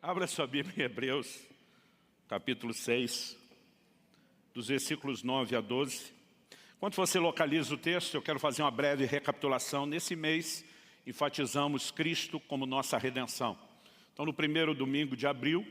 Abra sua Bíblia em Hebreus, capítulo 6, dos versículos 9 a 12. Enquanto você localiza o texto, eu quero fazer uma breve recapitulação. Nesse mês, enfatizamos Cristo como nossa redenção. Então, no primeiro domingo de abril,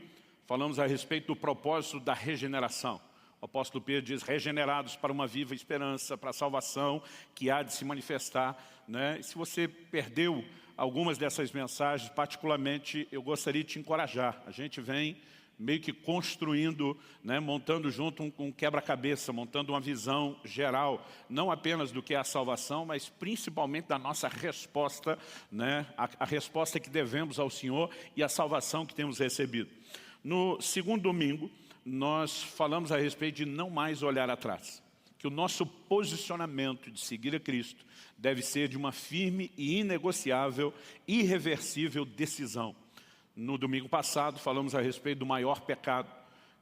falamos a respeito do propósito da regeneração. O apóstolo Pedro diz, regenerados para uma viva esperança, para a salvação que há de se manifestar, né? E se você perdeu algumas dessas mensagens, particularmente, eu gostaria de te encorajar. A gente vem meio que construindo, né, montando junto um quebra-cabeça, montando uma visão geral, não apenas do que é a salvação, mas principalmente da nossa resposta, né, a resposta que devemos ao Senhor e a salvação que temos recebido. No segundo domingo, nós falamos a respeito de não mais olhar atrás. Que o nosso posicionamento de seguir a Cristo deve ser de uma firme e inegociável, irreversível decisão. No domingo passado, falamos a respeito do maior pecado,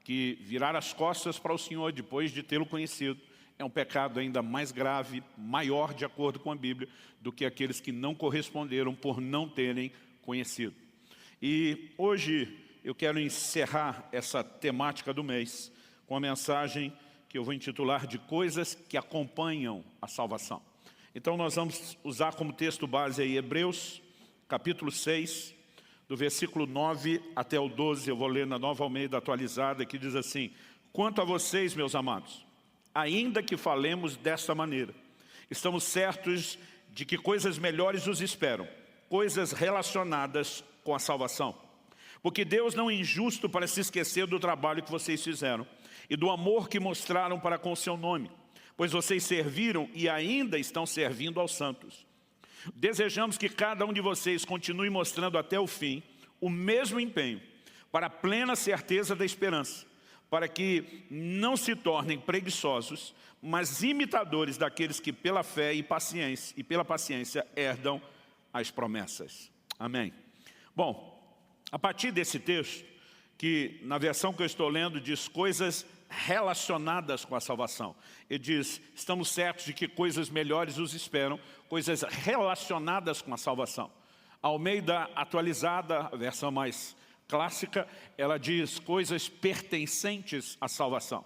que virar as costas para o Senhor depois de tê-lo conhecido, é um pecado ainda mais grave, maior de acordo com a Bíblia, do que aqueles que não corresponderam por não terem conhecido. E hoje eu quero encerrar essa temática do mês com a mensagem que eu vou intitular de coisas que acompanham a salvação. Então nós vamos usar como texto base aí Hebreus, capítulo 6, do versículo 9 até o 12, eu vou ler na Nova Almeida atualizada, que diz assim: quanto a vocês, meus amados, ainda que falemos desta maneira, estamos certos de que coisas melhores os esperam, coisas relacionadas com a salvação. Porque Deus não é injusto para se esquecer do trabalho que vocês fizeram e do amor que mostraram para com o seu nome, pois vocês serviram e ainda estão servindo aos santos. Desejamos que cada um de vocês continue mostrando até o fim o mesmo empenho para a plena certeza da esperança, para que não se tornem preguiçosos, mas imitadores daqueles que pela fé e pela paciência herdam as promessas. Amém. Bom, a partir desse texto, que na versão que eu estou lendo diz coisas relacionadas com a salvação. Ele diz, estamos certos de que coisas melhores os esperam, coisas relacionadas com a salvação. A Almeida atualizada, a versão mais clássica, ela diz coisas pertencentes à salvação.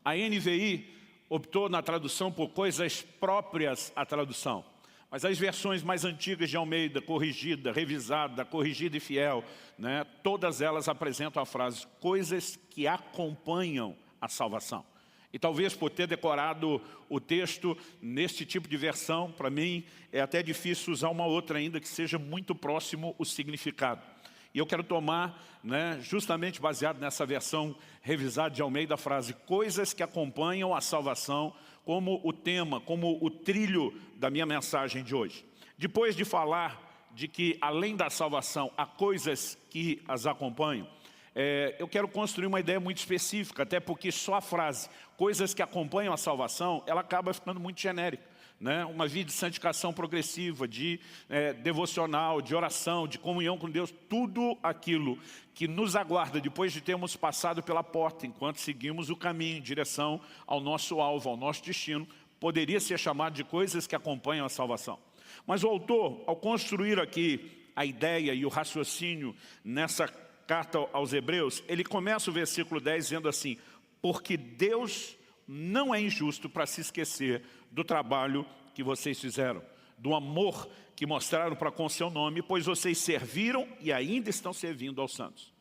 A NVI optou na tradução por coisas próprias à tradução. Mas as versões mais antigas de Almeida, corrigida, revisada, corrigida e fiel, né, todas elas apresentam a frase, coisas que acompanham a salvação. E talvez por ter decorado o texto neste tipo de versão, para mim é até difícil usar uma outra ainda que seja muito próximo o significado. E eu quero tomar, né, justamente baseado nessa versão revisada de Almeida, a frase coisas que acompanham a salvação como o tema, como o trilho da minha mensagem de hoje. Depois de falar de que além da salvação há coisas que as acompanham, eu quero construir uma ideia muito específica, até porque só a frase coisas que acompanham a salvação, ela acaba ficando muito genérica. Né? Uma vida de santificação progressiva, de devocional, de oração, de comunhão com Deus, tudo aquilo que nos aguarda depois de termos passado pela porta, enquanto seguimos o caminho em direção ao nosso alvo, ao nosso destino, poderia ser chamado de coisas que acompanham a salvação. Mas o autor, ao construir aqui a ideia e o raciocínio nessa carta aos Hebreus, ele começa o versículo 10 dizendo assim, porque Deus não é injusto para se esquecer do trabalho que vocês fizeram, do amor que mostraram para com o seu nome, pois vocês serviram e ainda estão servindo aos santos.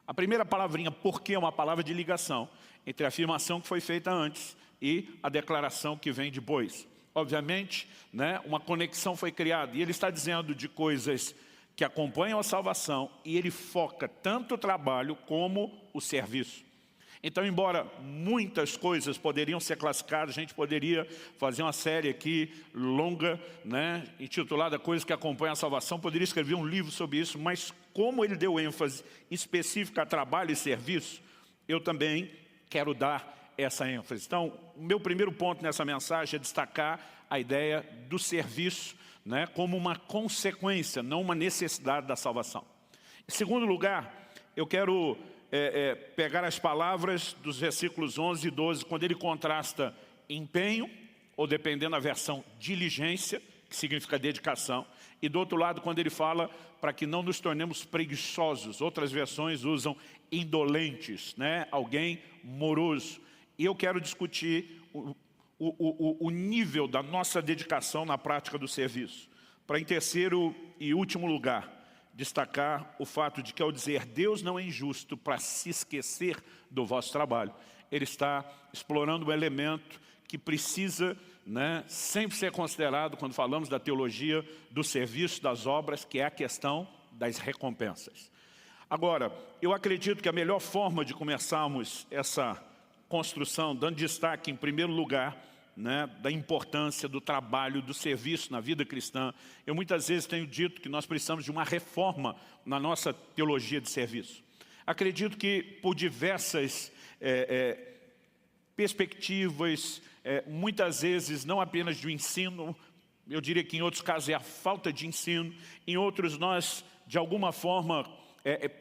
A primeira palavrinha, porque, é uma palavra de ligação entre a afirmação que foi feita antes e a declaração que vem depois. Obviamente, né, uma conexão foi criada e ele está dizendo de coisas que acompanham a salvação e ele foca tanto o trabalho como o serviço. Então, embora muitas coisas poderiam ser classificadas, a gente poderia fazer uma série aqui longa, né, intitulada Coisas que Acompanham a Salvação, poderia escrever um livro sobre isso, mas como ele deu ênfase específica a trabalho e serviço, eu também quero dar essa ênfase. Então, o meu primeiro ponto nessa mensagem é destacar a ideia do serviço, né, como uma consequência, não uma necessidade da salvação. Em segundo lugar, eu quero pegar as palavras dos versículos 11 e 12, quando ele contrasta empenho, ou dependendo da versão, diligência, que significa dedicação, E do outro lado, quando ele fala para que não nos tornemos preguiçosos, outras versões usam indolentes, né? Alguém moroso. E eu quero discutir o nível da nossa dedicação na prática do serviço. Para, em terceiro e último lugar, destacar o fato de que, ao dizer Deus não é injusto para se esquecer do vosso trabalho, ele está explorando um elemento que precisa, né, sempre ser considerado quando falamos da teologia do serviço, das obras, que é a questão das recompensas. Agora, eu acredito que a melhor forma de começarmos essa construção, dando destaque em primeiro lugar, né, da importância do trabalho, do serviço na vida cristã. Eu muitas vezes tenho dito que nós precisamos de uma reforma na nossa teologia de serviço. Acredito que por diversas perspectivas, muitas vezes não apenas do ensino, eu diria que em outros casos é a falta de ensino, em outros nós, de alguma forma,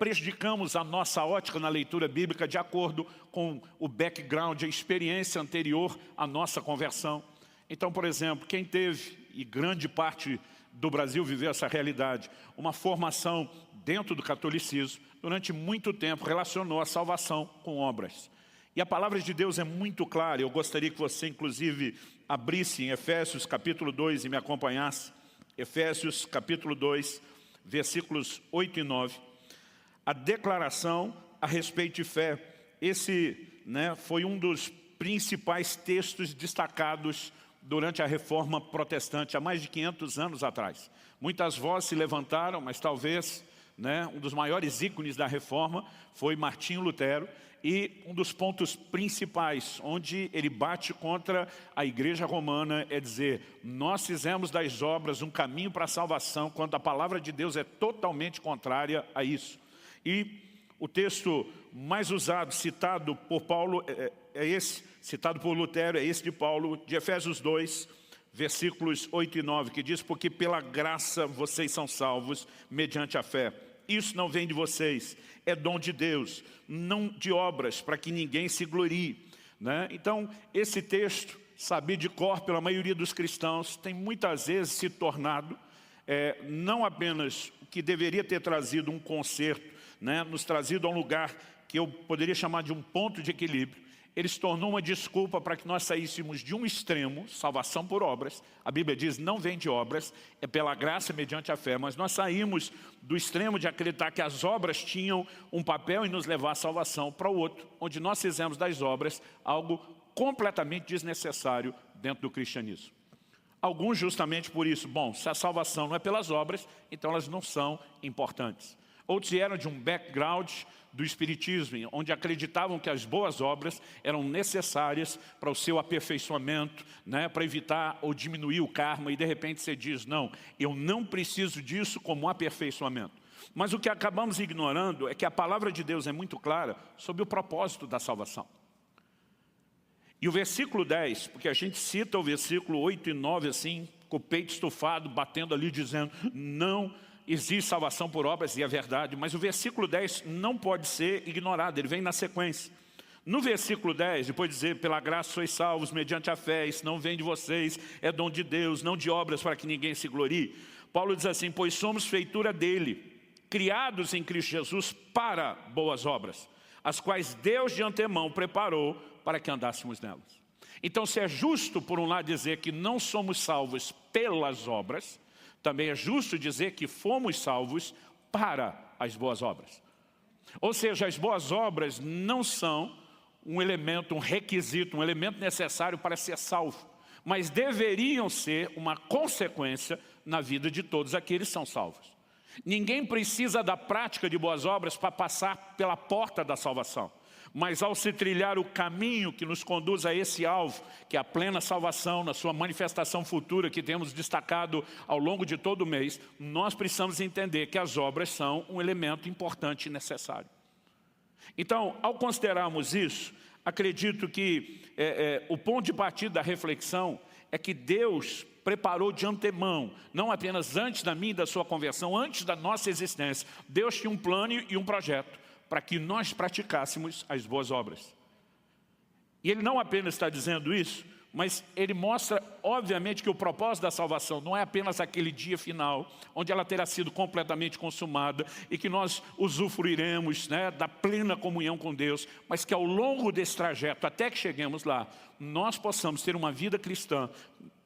prejudicamos a nossa ótica na leitura bíblica de acordo com o background, a experiência anterior à nossa conversão. Então, por exemplo, quem teve, e grande parte do Brasil viveu essa realidade, uma formação dentro do catolicismo, durante muito tempo relacionou a salvação com obras. E a palavra de Deus é muito clara. Eu gostaria que você, inclusive, abrisse em Efésios capítulo 2 e me acompanhasse. Efésios capítulo 2, versículos 8 e 9. A declaração a respeito de fé. Esse, né, foi um dos principais textos destacados durante a Reforma Protestante, há mais de 500 anos atrás. Muitas vozes se levantaram, mas talvez, né, um dos maiores ícones da Reforma foi Martinho Lutero, e um dos pontos principais, onde ele bate contra a Igreja Romana, é dizer, nós fizemos das obras um caminho para a salvação, quando a palavra de Deus é totalmente contrária a isso. E o texto mais usado, citado por Paulo, é esse, citado por Lutero, é esse de Paulo, de Efésios 2, versículos 8 e 9, que diz, porque pela graça vocês são salvos mediante a fé. Isso não vem de vocês, é dom de Deus, não de obras, para que ninguém se glorie, né? Então, esse texto, sabido de cor pela maioria dos cristãos, tem muitas vezes se tornado, não apenas o que deveria ter trazido um conserto, né, nos trazido a um lugar que eu poderia chamar de um ponto de equilíbrio, ele se tornou uma desculpa para que nós saíssemos de um extremo, salvação por obras. A Bíblia diz, não vem de obras, é pela graça mediante a fé. Mas nós saímos do extremo de acreditar que as obras tinham um papel em nos levar à salvação, para o outro, onde nós fizemos das obras algo completamente desnecessário dentro do cristianismo. Alguns justamente por isso, bom, se a salvação não é pelas obras, então elas não são importantes. Outros vieram de um background do espiritismo, onde acreditavam que as boas obras eram necessárias para o seu aperfeiçoamento, né, para evitar ou diminuir o karma, e de repente você diz, não, eu não preciso disso como aperfeiçoamento. Mas o que acabamos ignorando é que a palavra de Deus é muito clara sobre o propósito da salvação. E o versículo 10, porque a gente cita o versículo 8 e 9 assim, com o peito estufado, batendo ali, dizendo, não existe salvação por obras, e é verdade, mas o versículo 10 não pode ser ignorado, ele vem na sequência. No versículo 10, depois de dizer, pela graça sois salvos mediante a fé, isso não vem de vocês, é dom de Deus, não de obras para que ninguém se glorie. Paulo diz assim, pois somos feitura dele, criados em Cristo Jesus para boas obras, as quais Deus de antemão preparou para que andássemos nelas. Então, se é justo, por um lado, dizer que não somos salvos pelas obras, também é justo dizer que fomos salvos para as boas obras. Ou seja, as boas obras não são um elemento, um requisito, um elemento necessário para ser salvo, mas deveriam ser uma consequência na vida de todos aqueles que são salvos. Ninguém precisa da prática de boas obras para passar pela porta da salvação. Mas ao se trilhar o caminho que nos conduz a esse alvo, que é a plena salvação, na sua manifestação futura, que temos destacado ao longo de todo o mês, nós precisamos entender que as obras são um elemento importante e necessário. Então, ao considerarmos isso, acredito que o ponto de partida da reflexão é que Deus preparou de antemão, não apenas antes da minha e da sua conversão, antes da nossa existência, Deus tinha um plano e um projeto para que nós praticássemos as boas obras. E Ele não apenas está dizendo isso, Mas ele mostra, obviamente, que o propósito da salvação não é apenas aquele dia final, onde ela terá sido completamente consumada e que nós usufruiremos, né, da plena comunhão com Deus, mas que ao longo desse trajeto, até que cheguemos lá, nós possamos ter uma vida cristã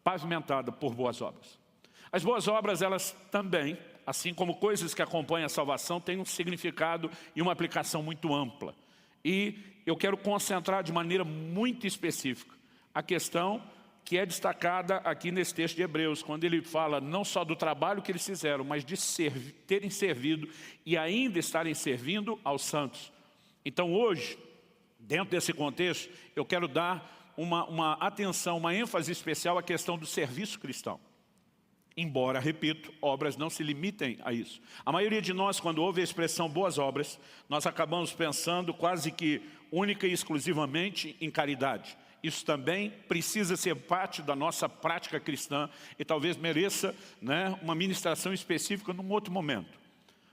pavimentada por boas obras. As boas obras, elas também, assim como coisas que acompanham a salvação, têm um significado e uma aplicação muito ampla. E eu quero concentrar de maneira muito específica a questão que é destacada aqui nesse texto de Hebreus, quando ele fala não só do trabalho que eles fizeram, mas de terem servido e ainda estarem servindo aos santos. Então hoje, dentro desse contexto, eu quero dar uma atenção, uma ênfase especial à questão do serviço cristão. Embora, repito, obras não se limitem a isso. A maioria de nós, quando ouve a expressão boas obras, nós acabamos pensando quase que única e exclusivamente em caridade. Isso também precisa ser parte da nossa prática cristã e talvez mereça, né, uma ministração específica num outro momento.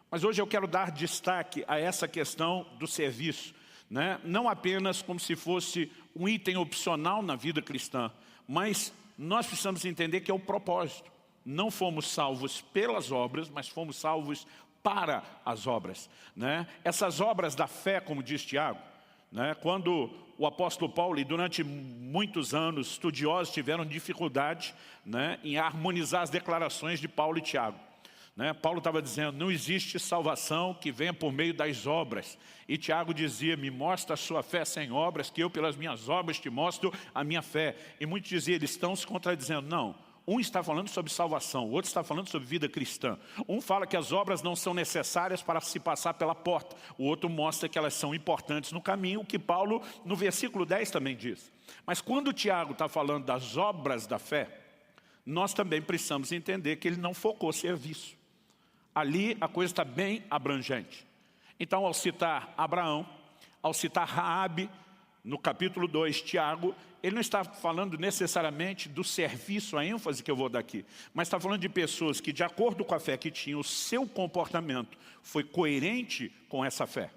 Mas hoje eu quero dar destaque a essa questão do serviço, né? Não apenas como se fosse um item opcional na vida cristã, mas nós precisamos entender que é o propósito. Não fomos salvos pelas obras, mas fomos salvos para as obras, né? Essas obras da fé, como diz Tiago, né? Quando o apóstolo Paulo, e durante muitos anos, estudiosos tiveram dificuldade, né, em harmonizar as declarações de Paulo e Tiago. Né? Paulo estava dizendo, não existe salvação que venha por meio das obras. E Tiago dizia, me mostra a sua fé sem obras, que eu pelas minhas obras te mostro a minha fé. E muitos diziam, eles estão se contradizendo. Não. Um está falando sobre salvação, o outro está falando sobre vida cristã. Um fala que as obras não são necessárias para se passar pela porta. O outro mostra que elas são importantes no caminho, o que Paulo, no versículo 10, também diz. Mas quando Tiago está falando das obras da fé, nós também precisamos entender que ele não focou serviço. Ali a coisa está bem abrangente. Então, ao citar Abraão, ao citar Raabe, no capítulo 2, Tiago, ele não está falando necessariamente do serviço, a ênfase que eu vou dar aqui, mas está falando de pessoas que, de acordo com a fé que tinham, o seu comportamento foi coerente com essa fé.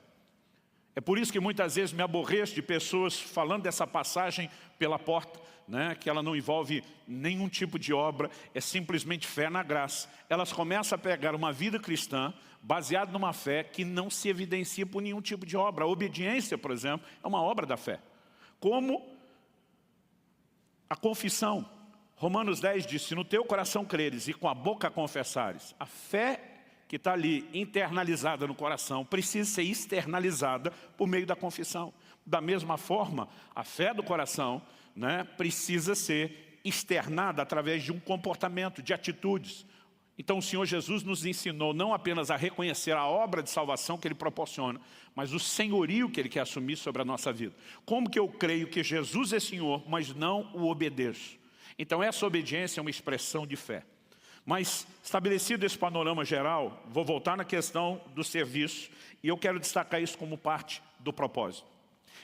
É por isso que muitas vezes me aborreço de pessoas falando dessa passagem pela porta, né, que ela não envolve nenhum tipo de obra, é simplesmente fé na graça. Elas começam a pegar uma vida cristã baseada numa fé que não se evidencia por nenhum tipo de obra. A obediência, por exemplo, é uma obra da fé. Como a confissão. Romanos 10 diz, se no teu coração creres e com a boca confessares, a fé que está ali internalizada no coração precisa ser externalizada por meio da confissão. Da mesma forma, a fé do coração, né, precisa ser externada através de um comportamento, de atitudes. Então o Senhor Jesus nos ensinou não apenas a reconhecer a obra de salvação que Ele proporciona, mas o senhorio que Ele quer assumir sobre a nossa vida. Como que eu creio que Jesus é Senhor, mas não o obedeço? Então essa obediência é uma expressão de fé. Mas, estabelecido esse panorama geral, vou voltar na questão do serviço, e eu quero destacar isso como parte do propósito.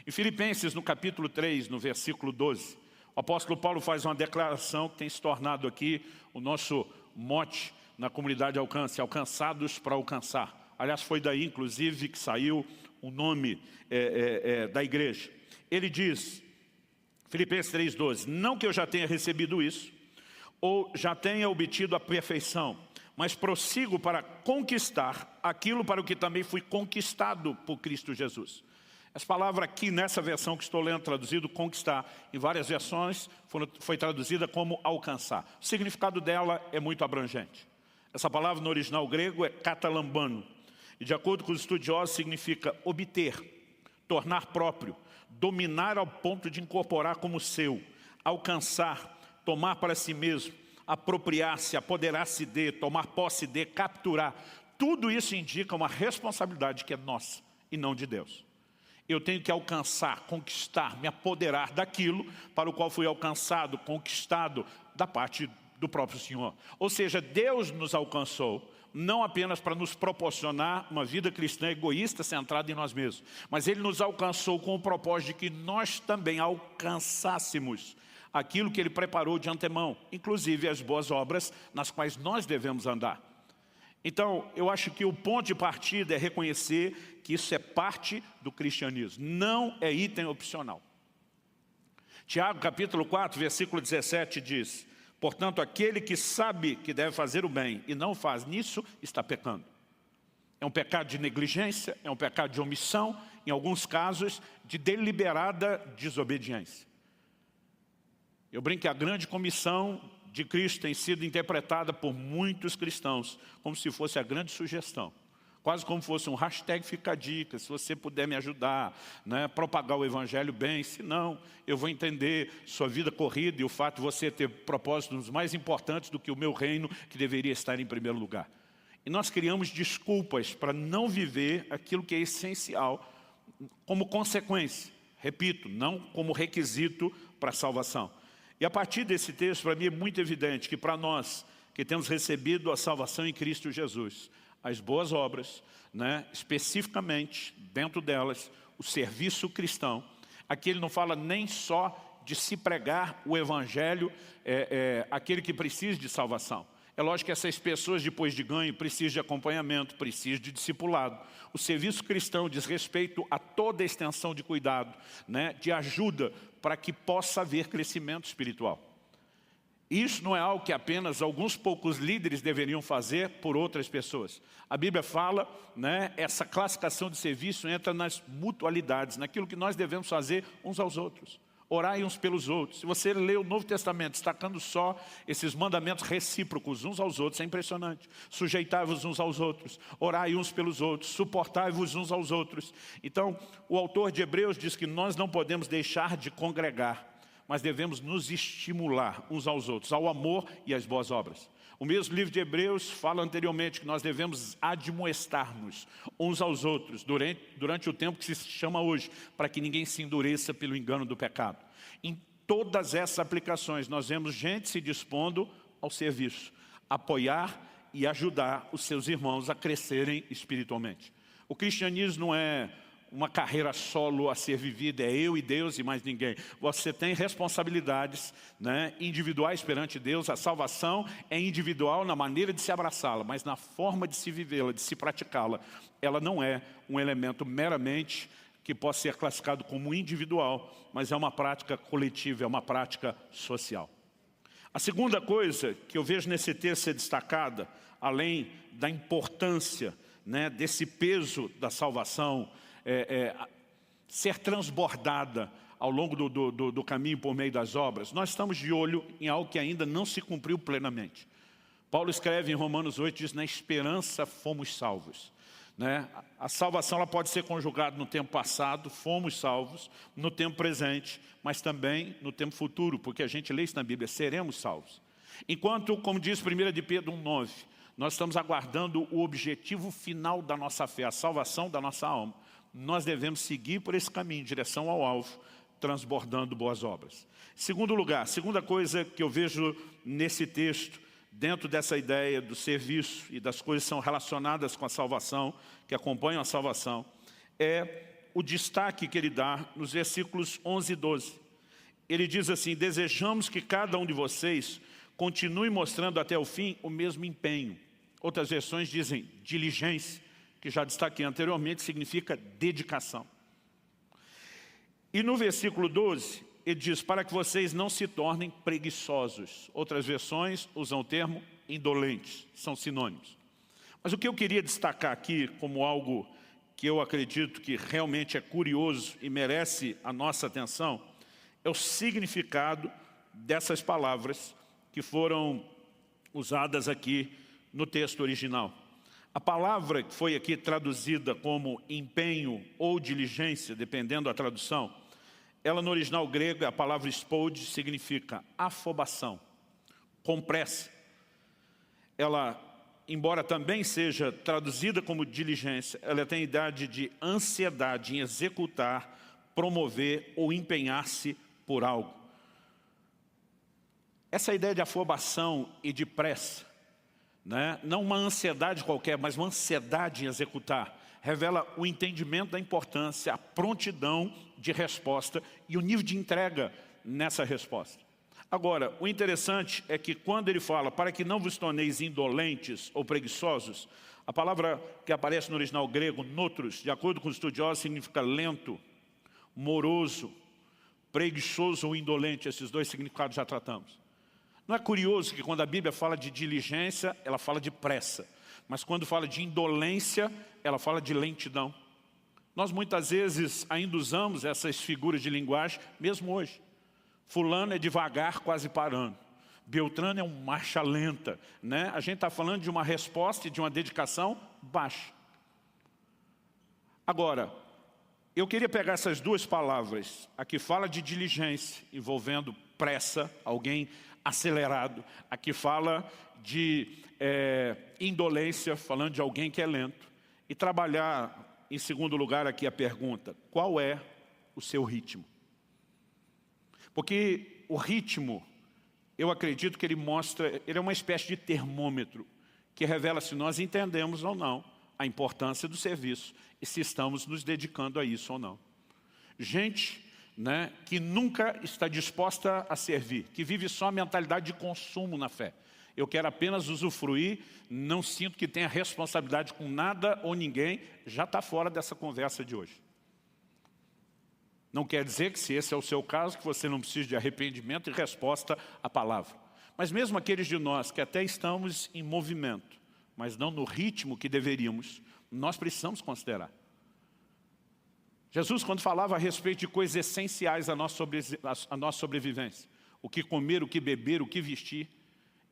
Em Filipenses, no capítulo 3, no versículo 12, o apóstolo Paulo faz uma declaração que tem se tornado aqui o nosso mote na comunidade Alcance, alcançados para alcançar. Aliás, foi daí, inclusive, que saiu o nome da igreja. Ele diz, Filipenses 3,12, não que eu já tenha recebido isso, ou já tenha obtido a perfeição, mas prossigo para conquistar aquilo para o que também fui conquistado por Cristo Jesus. Essa palavra aqui, nessa versão que estou lendo traduzido, conquistar, em várias versões, foi traduzida como alcançar. O significado dela é muito abrangente. Essa palavra no original grego é katalambano, e de acordo com os estudiosos significa obter, tornar próprio, dominar ao ponto de incorporar como seu, alcançar, tomar para si mesmo, apropriar-se, apoderar-se de, tomar posse de, capturar. Tudo isso indica uma responsabilidade que é nossa e não de Deus. Eu tenho que alcançar, conquistar, me apoderar daquilo para o qual fui alcançado, conquistado da parte do próprio Senhor. Ou seja, Deus nos alcançou, não apenas para nos proporcionar uma vida cristã egoísta centrada em nós mesmos, mas Ele nos alcançou com o propósito de que nós também alcançássemos aquilo que Ele preparou de antemão, inclusive as boas obras nas quais nós devemos andar. Então, eu acho que o ponto de partida é reconhecer que isso é parte do cristianismo, não é item opcional. Tiago, capítulo 4, versículo 17 diz: portanto, aquele que sabe que deve fazer o bem e não faz, nisso está pecando. É um pecado de negligência, é um pecado de omissão, em alguns casos, de deliberada desobediência. Eu brinco que a grande comissão de Cristo tem sido interpretada por muitos cristãos como se fosse a grande sugestão. Quase como fosse um hashtag fica a dica, se você puder me ajudar, né, propagar o evangelho bem, se não, eu vou entender sua vida corrida e o fato de você ter propósitos mais importantes do que o meu reino, que deveria estar em primeiro lugar. E nós criamos desculpas para não viver aquilo que é essencial como consequência. Repito, não como requisito para a salvação. E a partir desse texto, para mim é muito evidente que para nós que temos recebido a salvação em Cristo Jesus, as boas obras, né, especificamente dentro delas, o serviço cristão. Aqui ele não fala nem só de se pregar o evangelho, aquele que precisa de salvação. É lógico que essas pessoas, depois de ganho, precisam de acompanhamento, precisam de discipulado. O serviço cristão diz respeito a toda a extensão de cuidado, né, de ajuda para que possa haver crescimento espiritual. Isso não é algo que apenas alguns poucos líderes deveriam fazer por outras pessoas. A Bíblia fala, né, essa classificação de serviço entra nas mutualidades, naquilo que nós devemos fazer uns aos outros. Orai uns pelos outros. Se você lê o Novo Testamento destacando só esses mandamentos recíprocos uns aos outros, é impressionante. Sujeitai-vos uns aos outros, orai uns pelos outros, suportai-vos uns aos outros. Então, o autor de Hebreus diz que nós não podemos deixar de congregar, mas devemos nos estimular uns aos outros, ao amor e às boas obras. O mesmo livro de Hebreus fala anteriormente que nós devemos admoestar-nos uns aos outros durante o tempo que se chama hoje, para que ninguém se endureça pelo engano do pecado. Em todas essas aplicações nós vemos gente se dispondo ao serviço, apoiar e ajudar os seus irmãos a crescerem espiritualmente. O cristianismo não é uma carreira solo a ser vivida, é eu e Deus e mais ninguém. Você tem responsabilidades, né, individuais perante Deus. A salvação é individual na maneira de se abraçá-la, mas na forma de se vivê-la, de se praticá-la. Ela não é um elemento meramente que possa ser classificado como individual, mas é uma prática coletiva, é uma prática social. A segunda coisa que eu vejo nesse texto ser destacada, além da importância, né, desse peso da salvação, ser transbordada ao longo do caminho por meio das obras, nós estamos de olho em algo que ainda não se cumpriu plenamente. Paulo escreve em Romanos 8, diz: na esperança fomos salvos. Né? A salvação ela pode ser conjugada no tempo passado, fomos salvos, no tempo presente, mas também no tempo futuro, porque a gente lê isso na Bíblia, seremos salvos. Enquanto, como diz 1 de Pedro 1,9, nós estamos aguardando o objetivo final da nossa fé, a salvação da nossa alma. Nós devemos seguir por esse caminho em direção ao alvo, transbordando boas obras. Segundo lugar, segunda coisa que eu vejo nesse texto, dentro dessa ideia do serviço e das coisas que são relacionadas com a salvação, que acompanham a salvação, é o destaque que ele dá nos versículos 11 e 12. Ele diz assim: desejamos que cada um de vocês continue mostrando até o fim o mesmo empenho. Outras versões dizem diligência, que já destaquei anteriormente, significa dedicação. E no versículo 12, ele diz: para que vocês não se tornem preguiçosos. Outras versões usam o termo indolentes, são sinônimos. Mas o que eu queria destacar aqui como algo que eu acredito que realmente é curioso e merece a nossa atenção, é o significado dessas palavras que foram usadas aqui no texto original. A palavra que foi aqui traduzida como empenho ou diligência, dependendo da tradução, ela no original grego, a palavra spode, significa afobação, com pressa. Ela, embora também seja traduzida como diligência, ela tem a idade de ansiedade em executar, promover ou empenhar-se por algo. Essa ideia de afobação e de pressa, né? Não uma ansiedade qualquer, mas uma ansiedade em executar, revela o entendimento da importância, a prontidão de resposta e o nível de entrega nessa resposta. Agora, o interessante é que quando ele fala para que não vos torneis indolentes ou preguiçosos, a palavra que aparece no original grego, notros, de acordo com os estudiosos, significa lento, moroso, preguiçoso ou indolente, esses dois significados já tratamos. Não é curioso que quando a Bíblia fala de diligência, ela fala de pressa. Mas quando fala de indolência, ela fala de lentidão. Nós muitas vezes ainda usamos essas figuras de linguagem, mesmo hoje. Fulano é devagar, quase parando. Beltrano é uma marcha lenta, né? A gente está falando de uma resposta e de uma dedicação baixa. Agora, eu queria pegar essas duas palavras. Aqui fala de diligência, envolvendo pressa, alguém acelerado. Aqui fala de indolência, falando de alguém que é lento. E trabalhar, em segundo lugar, aqui a pergunta: qual é o seu ritmo? Porque o ritmo, eu acredito que ele é uma espécie de termômetro que revela se nós entendemos ou não a importância do serviço e se estamos nos dedicando a isso ou não. Gente, né, que nunca está disposta a servir, que vive só a mentalidade de consumo na fé. Eu quero apenas usufruir, não sinto que tenha responsabilidade com nada ou ninguém, já está fora dessa conversa de hoje. Não quer dizer que, se esse é o seu caso, que você não precisa de arrependimento e resposta à palavra. Mas mesmo aqueles de nós que até estamos em movimento, mas não no ritmo que deveríamos, nós precisamos considerar. Jesus, quando falava a respeito de coisas essenciais à nossa sobrevivência, o que comer, o que beber, o que vestir,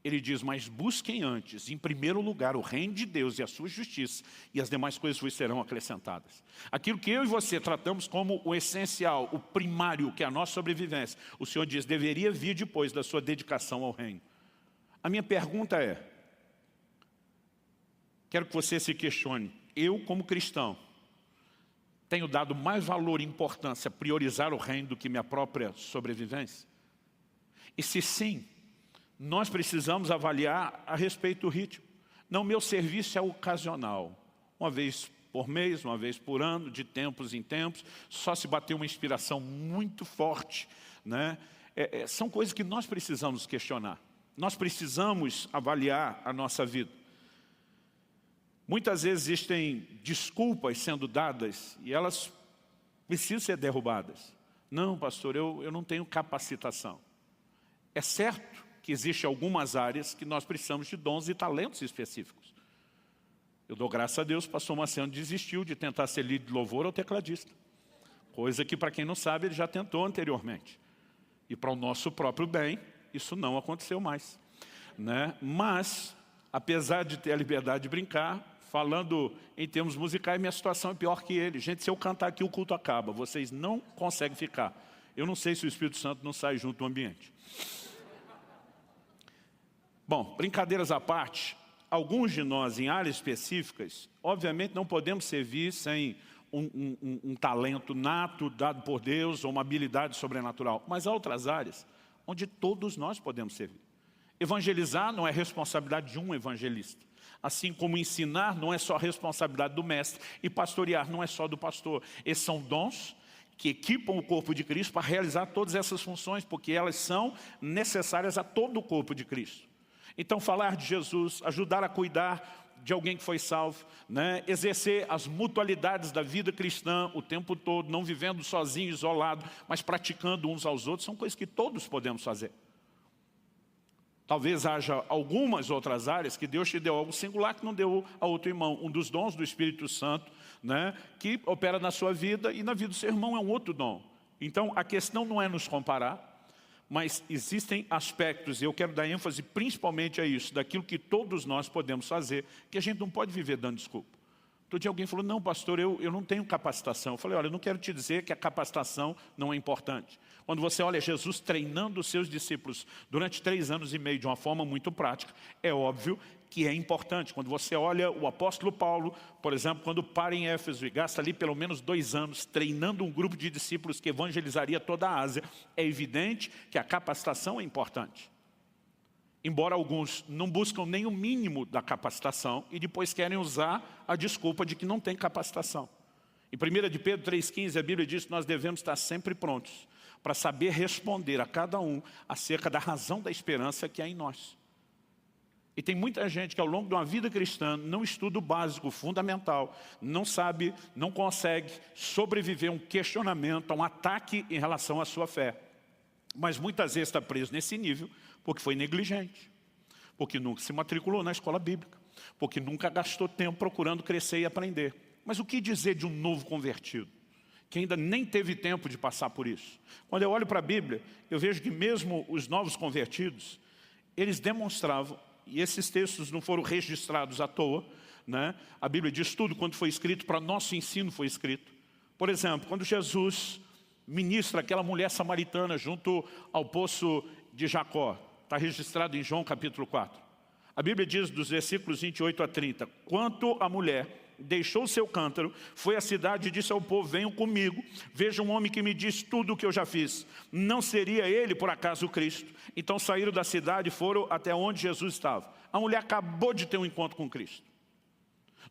ele diz: mas busquem antes, em primeiro lugar, o reino de Deus e a sua justiça, e as demais coisas vos serão acrescentadas. Aquilo que eu e você tratamos como o essencial, o primário, que é a nossa sobrevivência, o Senhor diz, deveria vir depois da sua dedicação ao reino. A minha pergunta é, quero que você se questione, eu como cristão, tenho dado mais valor e importância a priorizar o reino do que minha própria sobrevivência? E se sim, nós precisamos avaliar a respeito do ritmo. Não, meu serviço é ocasional. Uma vez por mês, uma vez por ano, de tempos em tempos, só se bater uma inspiração muito forte, né? São coisas que nós precisamos questionar. Nós precisamos avaliar a nossa vida. Muitas vezes existem desculpas sendo dadas e elas precisam ser derrubadas. Não, pastor, eu não tenho capacitação. É certo que existem algumas áreas que nós precisamos de dons e talentos específicos. Eu dou graças a Deus, o pastor Marciano desistiu de tentar ser líder de louvor ou tecladista. Coisa que, para quem não sabe, ele já tentou anteriormente. E para o nosso próprio bem, isso não aconteceu mais, né? Mas, apesar de ter a liberdade de brincar, falando em termos musicais, minha situação é pior que ele. Gente, se eu cantar aqui, o culto acaba. Vocês não conseguem ficar. Eu não sei se o Espírito Santo não sai junto do ambiente. Bom, brincadeiras à parte, alguns de nós em áreas específicas, obviamente não podemos servir sem um talento nato dado por Deus ou uma habilidade sobrenatural. Mas há outras áreas onde todos nós podemos servir. Evangelizar não é responsabilidade de um evangelista. Assim como ensinar não é só responsabilidade do mestre e pastorear não é só do pastor. Esses são dons que equipam o corpo de Cristo para realizar todas essas funções, porque elas são necessárias a todo o corpo de Cristo. Então, falar de Jesus, ajudar a cuidar de alguém que foi salvo, né? Exercer as mutualidades da vida cristã o tempo todo, não vivendo sozinho, isolado, mas praticando uns aos outros, são coisas que todos podemos fazer. Talvez haja algumas outras áreas que Deus te deu algo singular que não deu a outro irmão. Um dos dons do Espírito Santo, né, que opera na sua vida e na vida do seu irmão é um outro dom. Então, a questão não é nos comparar, mas existem aspectos, e eu quero dar ênfase principalmente a isso, daquilo que todos nós podemos fazer, que a gente não pode viver dando desculpa. Outro dia alguém falou, não pastor, eu não tenho capacitação. Eu falei, olha, eu não quero te dizer que a capacitação não é importante. Quando você olha Jesus treinando os seus discípulos durante 3 anos e meio de uma forma muito prática, é óbvio que é importante. Quando você olha o apóstolo Paulo, por exemplo, quando para em Éfeso e gasta ali pelo menos 2 anos treinando um grupo de discípulos que evangelizaria toda a Ásia, é evidente que a capacitação é importante. Embora alguns não buscam nem o mínimo da capacitação e depois querem usar a desculpa de que não tem capacitação. Em 1 de Pedro 3,15, a Bíblia diz que nós devemos estar sempre prontos para saber responder a cada um acerca da razão da esperança que há em nós. E tem muita gente que ao longo de uma vida cristã não estuda o básico, o fundamental, não sabe, não consegue sobreviver a um questionamento, a um ataque em relação à sua fé. Mas muitas vezes está preso nesse nível porque foi negligente, porque nunca se matriculou na escola bíblica, porque nunca gastou tempo procurando crescer e aprender. Mas o que dizer de um novo convertido, que ainda nem teve tempo de passar por isso? Quando eu olho para a Bíblia, eu vejo que mesmo os novos convertidos, eles demonstravam, e esses textos não foram registrados à toa, né? A Bíblia diz tudo quando foi escrito, para nosso ensino foi escrito. Por exemplo, quando Jesus ministra aquela mulher samaritana junto ao poço de Jacó, está registrado em João capítulo 4. A Bíblia diz dos versículos 28 a 30, quanto a mulher deixou seu cântaro, foi à cidade e disse ao povo, venham comigo, veja um homem que me diz tudo o que eu já fiz. Não seria ele, por acaso, o Cristo? Então saíram da cidade e foram até onde Jesus estava. A mulher acabou de ter um encontro com Cristo.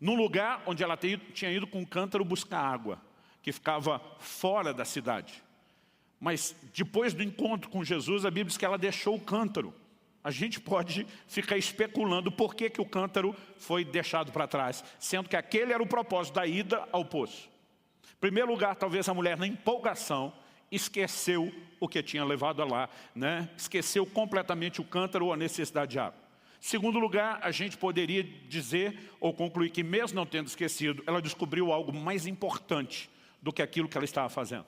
Num lugar onde ela tinha ido com um cântaro buscar água, que ficava fora da cidade. Mas depois do encontro com Jesus, a Bíblia diz que ela deixou o cântaro. A gente pode ficar especulando por que o cântaro foi deixado para trás, sendo que aquele era o propósito da ida ao poço. Em primeiro lugar, talvez a mulher, na empolgação, esqueceu o que tinha levado a lá, né? Esqueceu completamente o cântaro ou a necessidade de água. Em segundo lugar, a gente poderia dizer ou concluir que mesmo não tendo esquecido, ela descobriu algo mais importante do que aquilo que ela estava fazendo.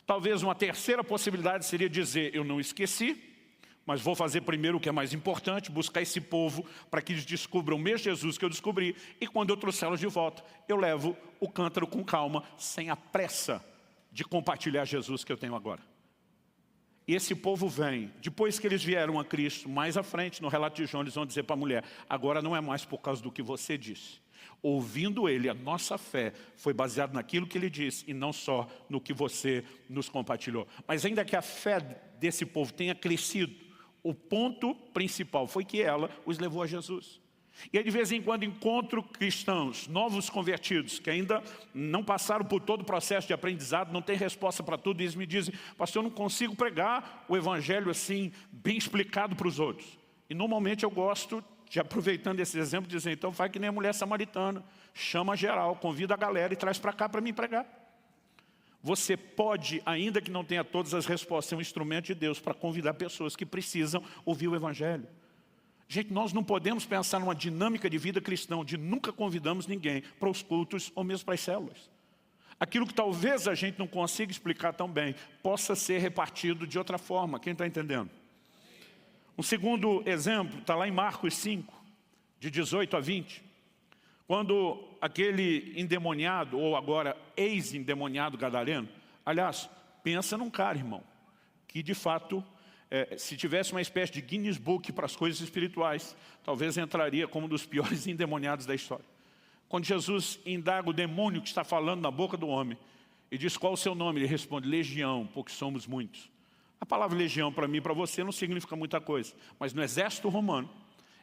Talvez uma terceira possibilidade seria dizer, eu não esqueci, mas vou fazer primeiro o que é mais importante, buscar esse povo para que eles descubram o mesmo Jesus que eu descobri, e quando eu trouxê-los de volta, eu levo o cântaro com calma, sem a pressa de compartilhar Jesus que eu tenho agora. E esse povo vem, depois que eles vieram a Cristo, mais à frente, no relato de João, eles vão dizer para a mulher, agora não é mais por causa do que você disse. Ouvindo ele, a nossa fé foi baseada naquilo que ele disse e não só no que você nos compartilhou. Mas ainda que a fé desse povo tenha crescido, o ponto principal foi que ela os levou a Jesus. E aí de vez em quando encontro cristãos, novos convertidos, que ainda não passaram por todo o processo de aprendizado, não tem resposta para tudo, e eles me dizem, pastor, eu não consigo pregar o evangelho assim, bem explicado para os outros. E normalmente eu gosto de, aproveitando esse exemplo, dizer, então faz que nem a mulher samaritana, chama geral, convida a galera e traz para cá para mim pregar. Você pode, ainda que não tenha todas as respostas, ser um instrumento de Deus para convidar pessoas que precisam ouvir o evangelho. Gente, nós não podemos pensar numa dinâmica de vida cristã, onde nunca convidamos ninguém para os cultos ou mesmo para as células. Aquilo que talvez a gente não consiga explicar tão bem, possa ser repartido de outra forma. Quem está entendendo? Um segundo exemplo está lá em Marcos 5, de 18 a 20. Quando aquele endemoniado, ou agora ex-endemoniado gadareno, aliás, pensa num cara, irmão, que de fato, se tivesse uma espécie de Guinness Book para as coisas espirituais, talvez entraria como um dos piores endemoniados da história. Quando Jesus indaga o demônio que está falando na boca do homem, e diz qual o seu nome, ele responde, Legião, porque somos muitos. A palavra legião para mim e para você não significa muita coisa, mas no exército romano,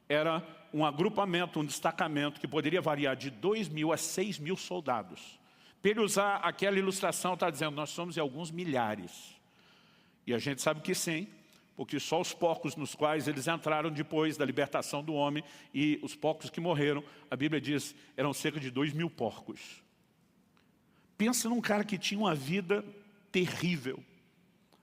era um agrupamento, um destacamento que poderia variar de 2.000 a 6.000 soldados. Para ele usar aquela ilustração, está dizendo, nós somos alguns milhares. E a gente sabe que sim, porque só os porcos nos quais eles entraram depois da libertação do homem, e os porcos que morreram, a Bíblia diz, eram cerca de 2.000 porcos. Pensa num cara que tinha uma vida terrível.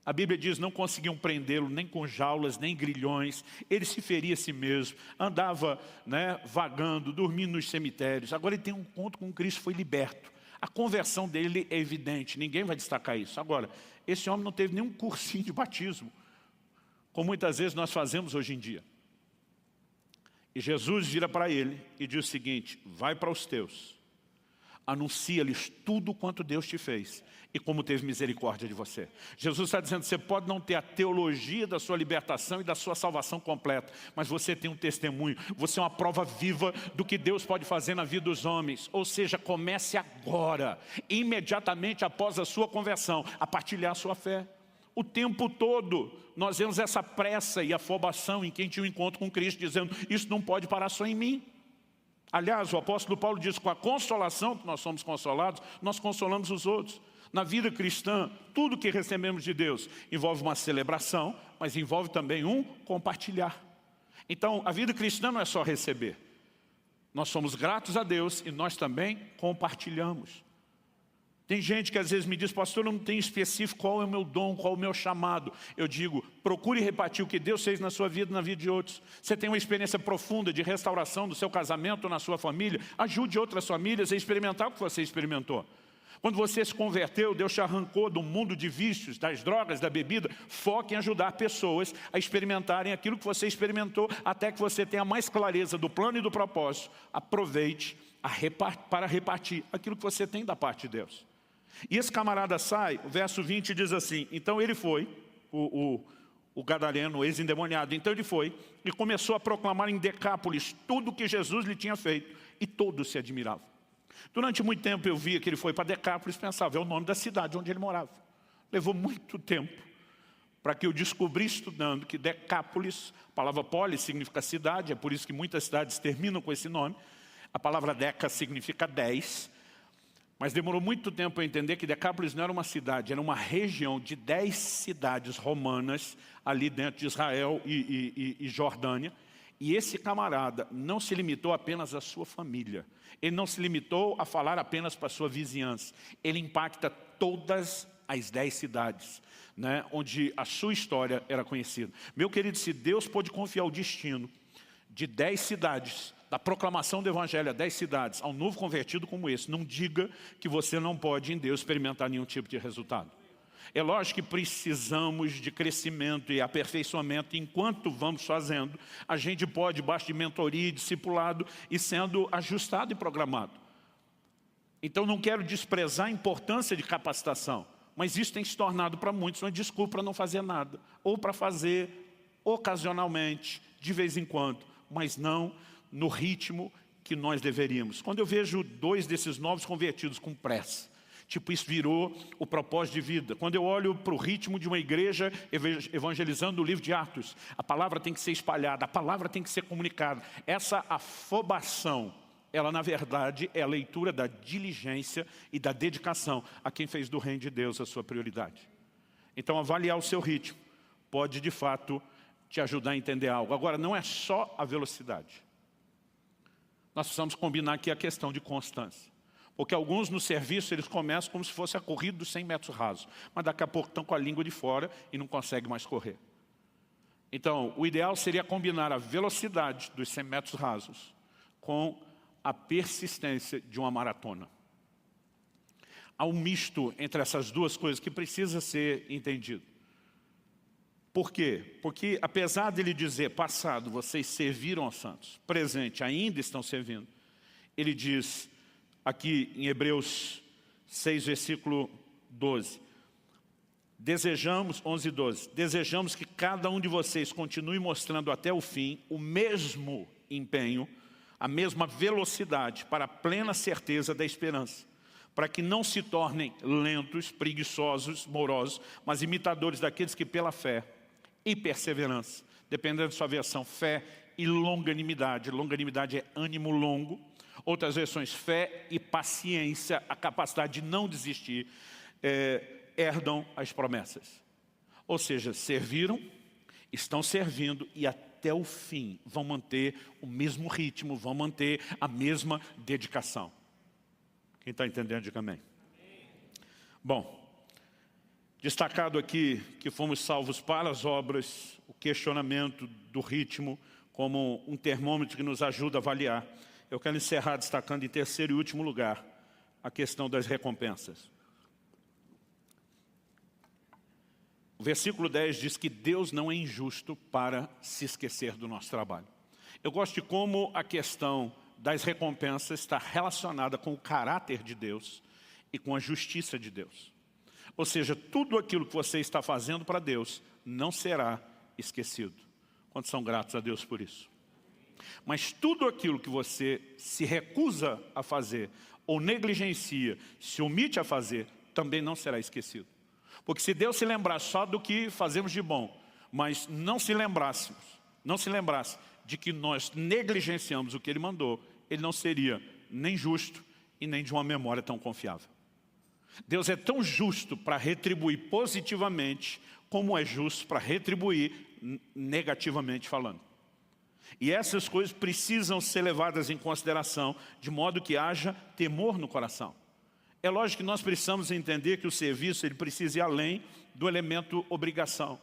A Bíblia diz, não conseguiam prendê-lo nem com jaulas, nem grilhões. Ele se feria a si mesmo, andava, né, vagando, dormindo nos cemitérios. Agora ele tem um encontro com Cristo, foi liberto. A conversão dele é evidente, ninguém vai destacar isso. Agora, esse homem não teve nenhum cursinho de batismo, como muitas vezes nós fazemos hoje em dia. E Jesus vira para ele e diz o seguinte, vai para os teus, anuncia-lhes tudo quanto Deus te fez e como teve misericórdia de você. Jesus está dizendo, você pode não ter a teologia da sua libertação e da sua salvação completa, mas você tem um testemunho, você é uma prova viva do que Deus pode fazer na vida dos homens. Ou seja, comece agora, imediatamente após a sua conversão, a partilhar a sua fé. O tempo todo nós vemos essa pressa e afobação em quem tinha um encontro com Cristo, dizendo, isso não pode parar só em mim. Aliás, o apóstolo Paulo diz, com a consolação que nós somos consolados, nós consolamos os outros. Na vida cristã, tudo que recebemos de Deus envolve uma celebração, mas envolve também um compartilhar. Então, a vida cristã não é só receber. Nós somos gratos a Deus e nós também compartilhamos. Tem gente que às vezes me diz, pastor, eu não tenho específico qual é o meu dom, qual é o meu chamado. Eu digo, procure repartir o que Deus fez na sua vida e na vida de outros. Você tem uma experiência profunda de restauração do seu casamento ou na sua família, ajude outras famílias a experimentar o que você experimentou. Quando você se converteu, Deus te arrancou do mundo de vícios, das drogas, da bebida. Foque em ajudar pessoas a experimentarem aquilo que você experimentou, até que você tenha mais clareza do plano e do propósito. Aproveite para repartir aquilo que você tem da parte de Deus. E esse camarada sai, o verso 20 diz assim, então ele foi, o gadareno, o ex-endemoniado, então ele foi e começou a proclamar em Decápolis tudo o que Jesus lhe tinha feito, e todos se admiravam. Durante muito tempo eu via que ele foi para Decápolis e pensava, é o nome da cidade onde ele morava. Levou muito tempo para que eu descobri estudando que Decápolis, a palavra polis significa cidade, é por isso que muitas cidades terminam com esse nome. A palavra deca significa 10, mas demorou muito tempo para entender que Decápolis não era uma cidade, era uma região de 10 cidades romanas ali dentro de Israel e Jordânia. E esse camarada não se limitou apenas à sua família. Ele não se limitou a falar apenas para a sua vizinhança. Ele impacta todas as 10 cidades, né, onde a sua história era conhecida. Meu querido, se Deus pôde confiar o destino de 10 cidades, da proclamação do Evangelho a 10 cidades, a um novo convertido como esse, não diga que você não pode em Deus experimentar nenhum tipo de resultado. É lógico que precisamos de crescimento e aperfeiçoamento. Enquanto vamos fazendo, a gente pode, debaixo de mentoria e discipulado, e sendo ajustado e programado. Então não quero desprezar a importância de capacitação, mas isso tem se tornado para muitos uma desculpa para não fazer nada, ou para fazer ocasionalmente, de vez em quando, mas não no ritmo que nós deveríamos. Quando eu vejo 2 desses novos convertidos com pressa, tipo, isso virou o propósito de vida. Quando eu olho para o ritmo de uma igreja evangelizando o livro de Atos, a palavra tem que ser espalhada, a palavra tem que ser comunicada. Essa afobação, ela na verdade é a leitura da diligência e da dedicação a quem fez do reino de Deus a sua prioridade. Então avaliar o seu ritmo pode de fato te ajudar a entender algo. Agora, não é só a velocidade. Nós precisamos combinar aqui a questão de constância. Porque alguns no serviço, eles começam como se fosse a corrida dos 100 metros rasos. Mas daqui a pouco estão com a língua de fora e não conseguem mais correr. Então, o ideal seria combinar a velocidade dos 100 metros rasos com a persistência de uma maratona. Há um misto entre essas duas coisas que precisa ser entendido. Por quê? Porque apesar dele dizer, passado, vocês serviram aos santos, presente, ainda estão servindo, ele diz aqui em Hebreus 6, versículo 12. Desejamos, 11 e 12, desejamos que cada um de vocês continue mostrando até o fim o mesmo empenho, a mesma velocidade para a plena certeza da esperança, para que não se tornem lentos, preguiçosos, morosos, mas imitadores daqueles que pela fé e perseverança, dependendo da sua versão, fé e longanimidade. Longanimidade é ânimo longo. Outras versões, fé e paciência, a capacidade de não desistir, herdam as promessas. Ou seja, serviram, estão servindo e até o fim vão manter o mesmo ritmo, vão manter a mesma dedicação. Quem está entendendo, diga amém. Bom, destacado aqui que fomos salvos para as obras, o questionamento do ritmo como um termômetro que nos ajuda a avaliar. Eu quero encerrar destacando em terceiro e último lugar a questão das recompensas. O versículo 10 diz que Deus não é injusto para se esquecer do nosso trabalho. Eu gosto de como a questão das recompensas está relacionada com o caráter de Deus e com a justiça de Deus. Ou seja, tudo aquilo que você está fazendo para Deus não será esquecido. Quantos são gratos a Deus por isso? Mas tudo aquilo que você se recusa a fazer, ou negligencia, se omite a fazer, também não será esquecido. Porque se Deus se lembrar só do que fazemos de bom, mas não se lembrasse de que nós negligenciamos o que Ele mandou, Ele não seria nem justo e nem de uma memória tão confiável. Deus é tão justo para retribuir positivamente, como é justo para retribuir negativamente falando. E essas coisas precisam ser levadas em consideração, de modo que haja temor no coração. É lógico que nós precisamos entender que o serviço ele precisa ir além do elemento obrigação.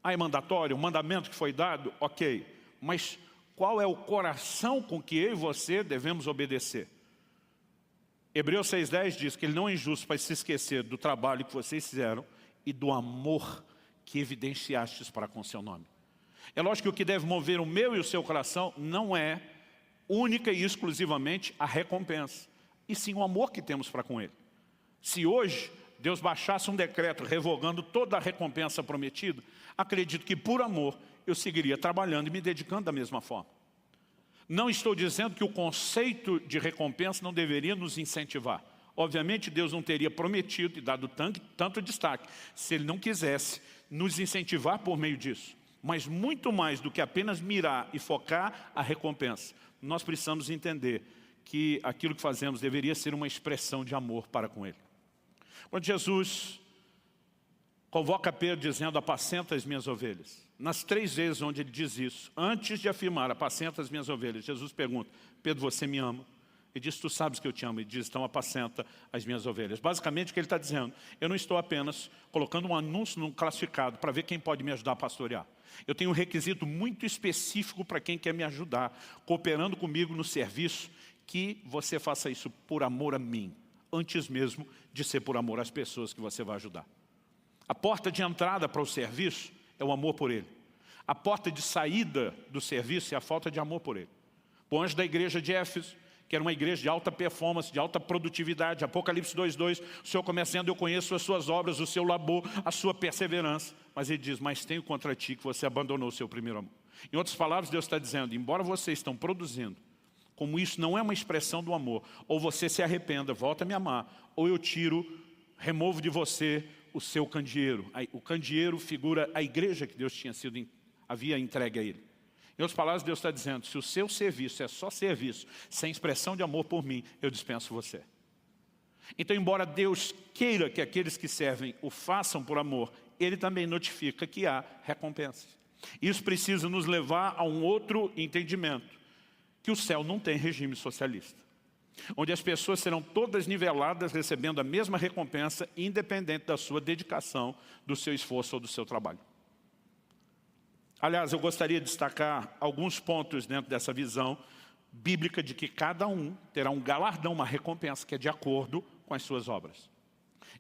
É mandatório, o mandamento que foi dado, ok. Mas qual é o coração com que eu e você devemos obedecer? Hebreus 6,10 diz que ele não é injusto para se esquecer do trabalho que vocês fizeram e do amor que evidenciastes para com seu nome. É lógico que o que deve mover o meu e o seu coração não é única e exclusivamente a recompensa, e sim o amor que temos para com Ele. Se hoje Deus baixasse um decreto revogando toda a recompensa prometida, acredito que por amor eu seguiria trabalhando e me dedicando da mesma forma. Não estou dizendo que o conceito de recompensa não deveria nos incentivar. Obviamente Deus não teria prometido e dado tanto destaque se Ele não quisesse nos incentivar por meio disso. Mas muito mais do que apenas mirar e focar a recompensa, nós precisamos entender que aquilo que fazemos deveria ser uma expressão de amor para com Ele. Quando Jesus convoca Pedro dizendo, apacenta as minhas ovelhas, nas 3 vezes onde ele diz isso, antes de afirmar, apacenta as minhas ovelhas, Jesus pergunta, Pedro, você me ama? Ele diz, tu sabes que eu te amo. Ele diz, então apacenta as minhas ovelhas. Basicamente o que ele está dizendo, eu não estou apenas colocando um anúncio num classificado para ver quem pode me ajudar a pastorear. Eu tenho um requisito muito específico para quem quer me ajudar, cooperando comigo no serviço, que você faça isso por amor a mim, antes mesmo de ser por amor às pessoas que você vai ajudar. A porta de entrada para o serviço é o amor por Ele. A porta de saída do serviço é a falta de amor por Ele. O anjo da igreja de Éfeso, que era uma igreja de alta performance, de alta produtividade, Apocalipse 2,2, o Senhor começa dizendo, eu conheço as suas obras, o seu labor, a sua perseverança. Mas Ele diz, mas tenho contra ti que você abandonou o seu primeiro amor. Em outras palavras, Deus está dizendo, embora vocês estão produzindo, como isso não é uma expressão do amor, ou você se arrependa, volta a me amar, ou eu removo de você o seu candeeiro. O candeeiro figura a igreja que Deus havia entregue a Ele. Em outras palavras, Deus está dizendo, se o seu serviço é só serviço, sem expressão de amor por mim, eu dispenso você. Então, embora Deus queira que aqueles que servem o façam por amor, Ele também notifica que há recompensas. Isso precisa nos levar a um outro entendimento, que o céu não tem regime socialista, onde as pessoas serão todas niveladas recebendo a mesma recompensa, independente da sua dedicação, do seu esforço ou do seu trabalho. Aliás, eu gostaria de destacar alguns pontos dentro dessa visão bíblica de que cada um terá um galardão, uma recompensa que é de acordo com as suas obras.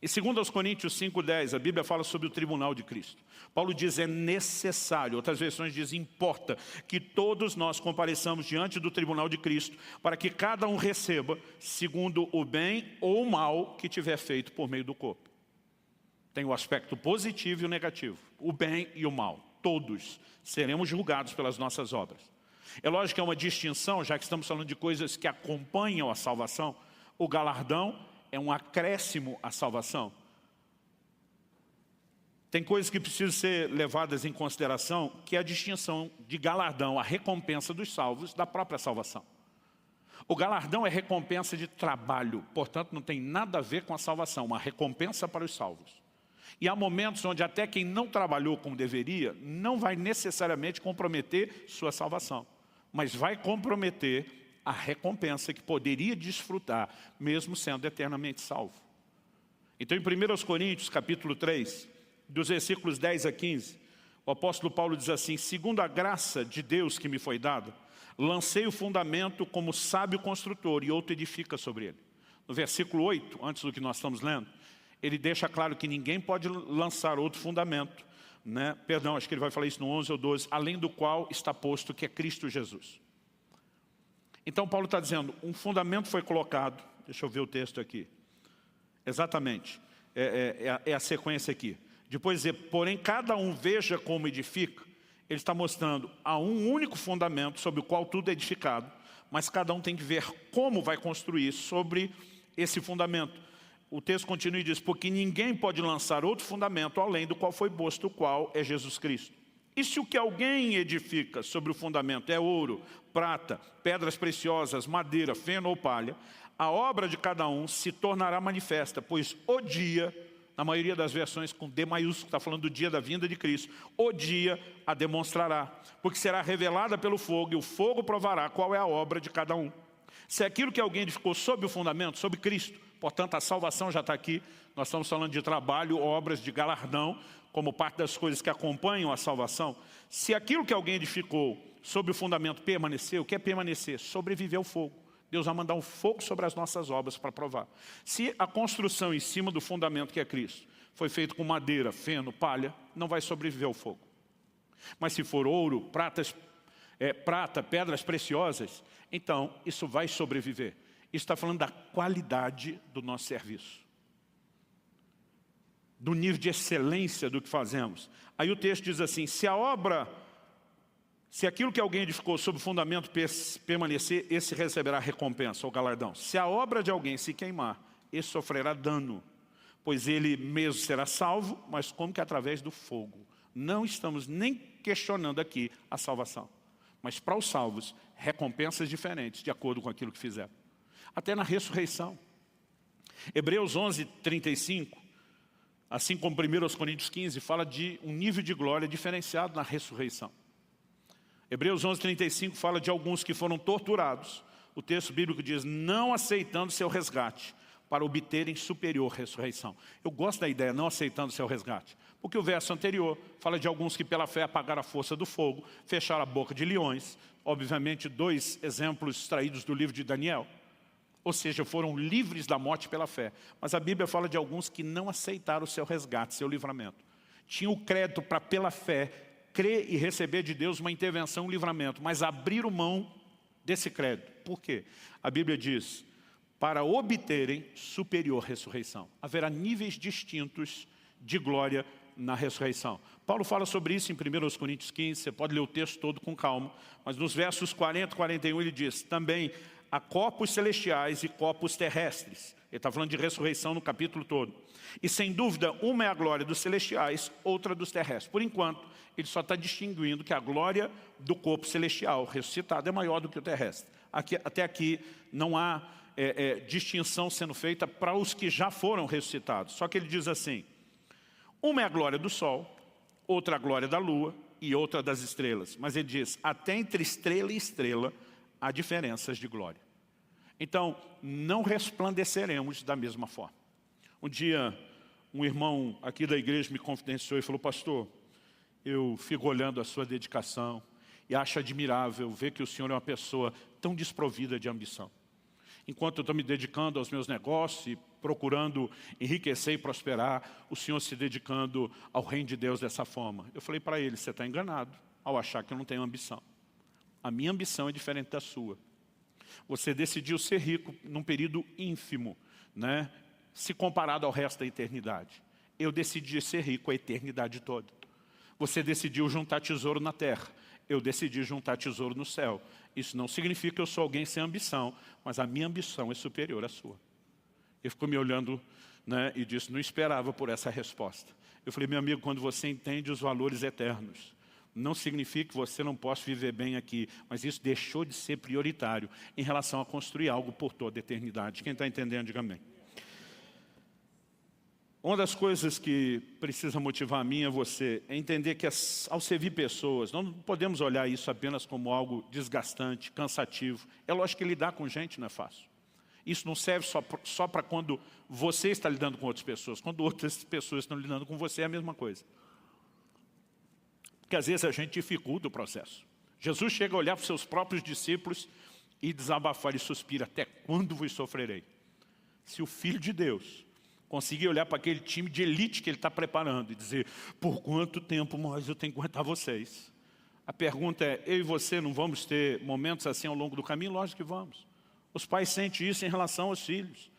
Em 2 Coríntios 5,10, a Bíblia fala sobre o tribunal de Cristo. Paulo diz, é necessário, outras versões dizem, importa que todos nós compareçamos diante do tribunal de Cristo, para que cada um receba segundo o bem ou o mal que tiver feito por meio do corpo. Tem o aspecto positivo e o negativo, o bem e o mal. Todos seremos julgados pelas nossas obras. É lógico que é uma distinção, já que estamos falando de coisas que acompanham a salvação. O galardão é um acréscimo à salvação. Tem coisas que precisam ser levadas em consideração, que é a distinção de galardão, a recompensa dos salvos, da própria salvação. O galardão é recompensa de trabalho, portanto não tem nada a ver com a salvação, uma recompensa para os salvos. E há momentos onde até quem não trabalhou como deveria, não vai necessariamente comprometer sua salvação, mas vai comprometer a recompensa que poderia desfrutar, mesmo sendo eternamente salvo. Então em 1 Coríntios capítulo 3, dos versículos 10 a 15, o apóstolo Paulo diz assim, segundo a graça de Deus que me foi dada, lancei o fundamento como sábio construtor e outro edifica sobre ele. No versículo 8, antes do que nós estamos lendo, ele deixa claro que ninguém pode lançar outro fundamento, né? Perdão, acho que ele vai falar isso no 11 ou 12, além do qual está posto que é Cristo Jesus. Então Paulo está dizendo, um fundamento foi colocado, deixa eu ver o texto aqui, exatamente, é a sequência aqui. Depois dizer, porém cada um veja como edifica, ele está mostrando, há um único fundamento sobre o qual tudo é edificado, mas cada um tem que ver como vai construir sobre esse fundamento. O texto continua e diz, porque ninguém pode lançar outro fundamento além do qual foi posto, o qual é Jesus Cristo. E se o que alguém edifica sobre o fundamento é ouro, prata, pedras preciosas, madeira, feno ou palha, a obra de cada um se tornará manifesta, pois o dia, na maioria das versões com D maiúsculo, está falando do dia da vinda de Cristo. O dia a demonstrará, porque será revelada pelo fogo, e o fogo provará qual é a obra de cada um. Se aquilo que alguém edificou sob o fundamento, sob Cristo, portanto a salvação já está aqui, nós estamos falando de trabalho, obras, de galardão, como parte das coisas que acompanham a salvação. Se aquilo que alguém edificou sob o fundamento permaneceu, o que é permanecer? Sobreviver ao fogo. Deus vai mandar um fogo sobre as nossas obras para provar. Se a construção em cima do fundamento que é Cristo foi feita com madeira, feno, palha, não vai sobreviver ao fogo. Mas se for ouro, prata, pedras preciosas, então isso vai sobreviver. Isso está falando da qualidade do nosso serviço, do nível de excelência do que fazemos. Aí o texto diz assim, se aquilo que alguém edificou sob o fundamento permanecer, esse receberá recompensa ou galardão. Se a obra de alguém se queimar, esse sofrerá dano, pois ele mesmo será salvo, mas como que através do fogo. Não estamos nem questionando aqui a salvação, mas para os salvos, recompensas diferentes, de acordo com aquilo que fizeram. Até na ressurreição. Hebreus 11, 35, assim como 1 Coríntios 15, fala de um nível de glória diferenciado na ressurreição. Hebreus 11, 35 fala de alguns que foram torturados. O texto bíblico diz, não aceitando seu resgate, para obterem superior ressurreição. Eu gosto da ideia, não aceitando seu resgate. Porque o verso anterior fala de alguns que pela fé apagaram a força do fogo, fecharam a boca de leões. Obviamente 2 exemplos extraídos do livro de Daniel. Ou seja, foram livres da morte pela fé. Mas a Bíblia fala de alguns que não aceitaram o seu resgate, seu livramento. Tinham o crédito para, pela fé, crer e receber de Deus uma intervenção, um livramento, mas abriram mão desse crédito. Por quê? A Bíblia diz, para obterem superior ressurreição. Haverá níveis distintos de glória na ressurreição. Paulo fala sobre isso em 1 Coríntios 15, você pode ler o texto todo com calma, mas nos versos 40 e 41 ele diz, também há corpos celestiais e corpos terrestres. Ele está falando de ressurreição no capítulo todo. E sem dúvida, uma é a glória dos celestiais, outra dos terrestres. Por enquanto, ele só está distinguindo que a glória do corpo celestial ressuscitado é maior do que o terrestre. Até aqui não há distinção sendo feita para os que já foram ressuscitados. Só que ele diz assim, uma é a glória do sol, outra a glória da lua e outra das estrelas. Mas ele diz, até entre estrela e estrela há diferenças de glória. Então, não resplandeceremos da mesma forma. Um dia, um irmão aqui da igreja me confidenciou e falou, pastor, eu fico olhando a sua dedicação e acho admirável ver que o senhor é uma pessoa tão desprovida de ambição. Enquanto eu estou me dedicando aos meus negócios e procurando enriquecer e prosperar, o senhor se dedicando ao reino de Deus dessa forma. Eu falei para ele, você está enganado ao achar que eu não tenho ambição. A minha ambição é diferente da sua. Você decidiu ser rico num período ínfimo, né? Se comparado ao resto da eternidade. Eu decidi ser rico a eternidade toda. Você decidiu juntar tesouro na terra. Eu decidi juntar tesouro no céu. Isso não significa que eu sou alguém sem ambição, mas a minha ambição é superior à sua. Ele ficou me olhando, né, e disse, não esperava por essa resposta. Eu falei, meu amigo, quando você entende os valores eternos, não significa que você não possa viver bem aqui, mas isso deixou de ser prioritário em relação a construir algo por toda a eternidade. Quem está entendendo, diga amém. Uma das coisas que precisa motivar a mim e você é entender que ao servir pessoas, não podemos olhar isso apenas como algo desgastante, cansativo. É lógico que lidar com gente não é fácil. Isso não serve só para quando você está lidando com outras pessoas. Quando outras pessoas estão lidando com você é a mesma coisa. Porque às vezes a gente dificulta o processo. Jesus chega a olhar para os seus próprios discípulos e desabafar e suspira, até quando vos sofrerei? Se o Filho de Deus conseguir olhar para aquele time de elite que ele está preparando e dizer, por quanto tempo mais eu tenho que aguentar vocês? A pergunta é, eu e você não vamos ter momentos assim ao longo do caminho? Lógico que vamos. Os pais sentem isso em relação aos filhos.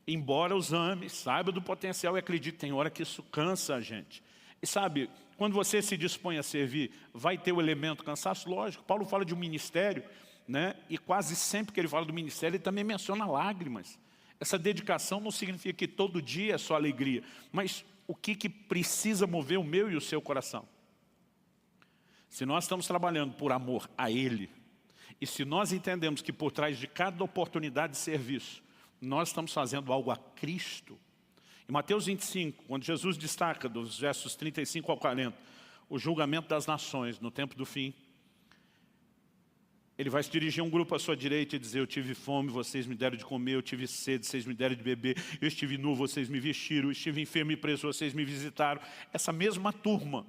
Embora os ame, saiba do potencial e acredite, tem hora que isso cansa a gente. E sabe, quando você se dispõe a servir, vai ter o elemento cansaço? Lógico, Paulo fala de um ministério, né? E quase sempre que ele fala do ministério, ele também menciona lágrimas. Essa dedicação não significa que todo dia é só alegria, mas o que precisa mover o meu e o seu coração? Se nós estamos trabalhando por amor a Ele, e se nós entendemos que por trás de cada oportunidade de serviço, nós estamos fazendo algo a Cristo. Em Mateus 25, quando Jesus destaca, dos versos 35 ao 40, o julgamento das nações no tempo do fim, ele vai se dirigir a um grupo à sua direita e dizer: eu tive fome, vocês me deram de comer, eu tive sede, vocês me deram de beber, eu estive nu, vocês me vestiram, eu estive enfermo e preso, vocês me visitaram. Essa mesma turma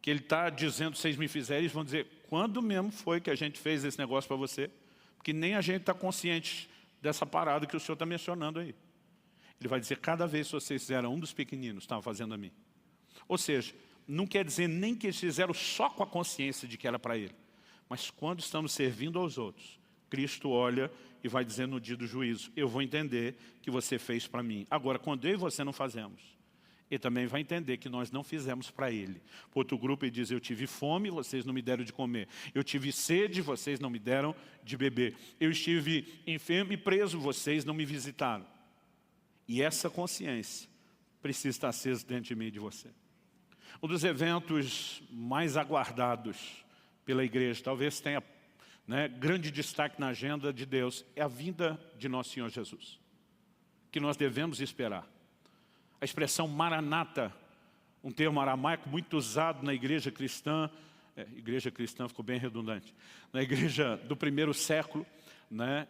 que ele está dizendo, vocês me fizeram, eles vão dizer: quando mesmo foi que a gente fez esse negócio para você? Porque nem a gente está consciente dessa parada que o Senhor está mencionando aí. Ele vai dizer: cada vez que vocês fizeram um dos pequeninos, estavam fazendo a mim. Ou seja, não quer dizer nem que eles fizeram só com a consciência de que era para ele. Mas quando estamos servindo aos outros, Cristo olha e vai dizer no dia do juízo: eu vou entender que você fez para mim. Agora, quando eu e você não fazemos, ele também vai entender que nós não fizemos para ele. Outro grupo ele diz: eu tive fome, vocês não me deram de comer. Eu tive sede, vocês não me deram de beber. Eu estive enfermo e preso, vocês não me visitaram. E essa consciência precisa estar acesa dentro de mim e de você. Um dos eventos mais aguardados pela igreja, talvez tenha grande destaque na agenda de Deus, é a vinda de nosso Senhor Jesus, que nós devemos esperar. A expressão Maranata, um termo aramaico muito usado na igreja cristã ficou bem redundante, na igreja do primeiro século,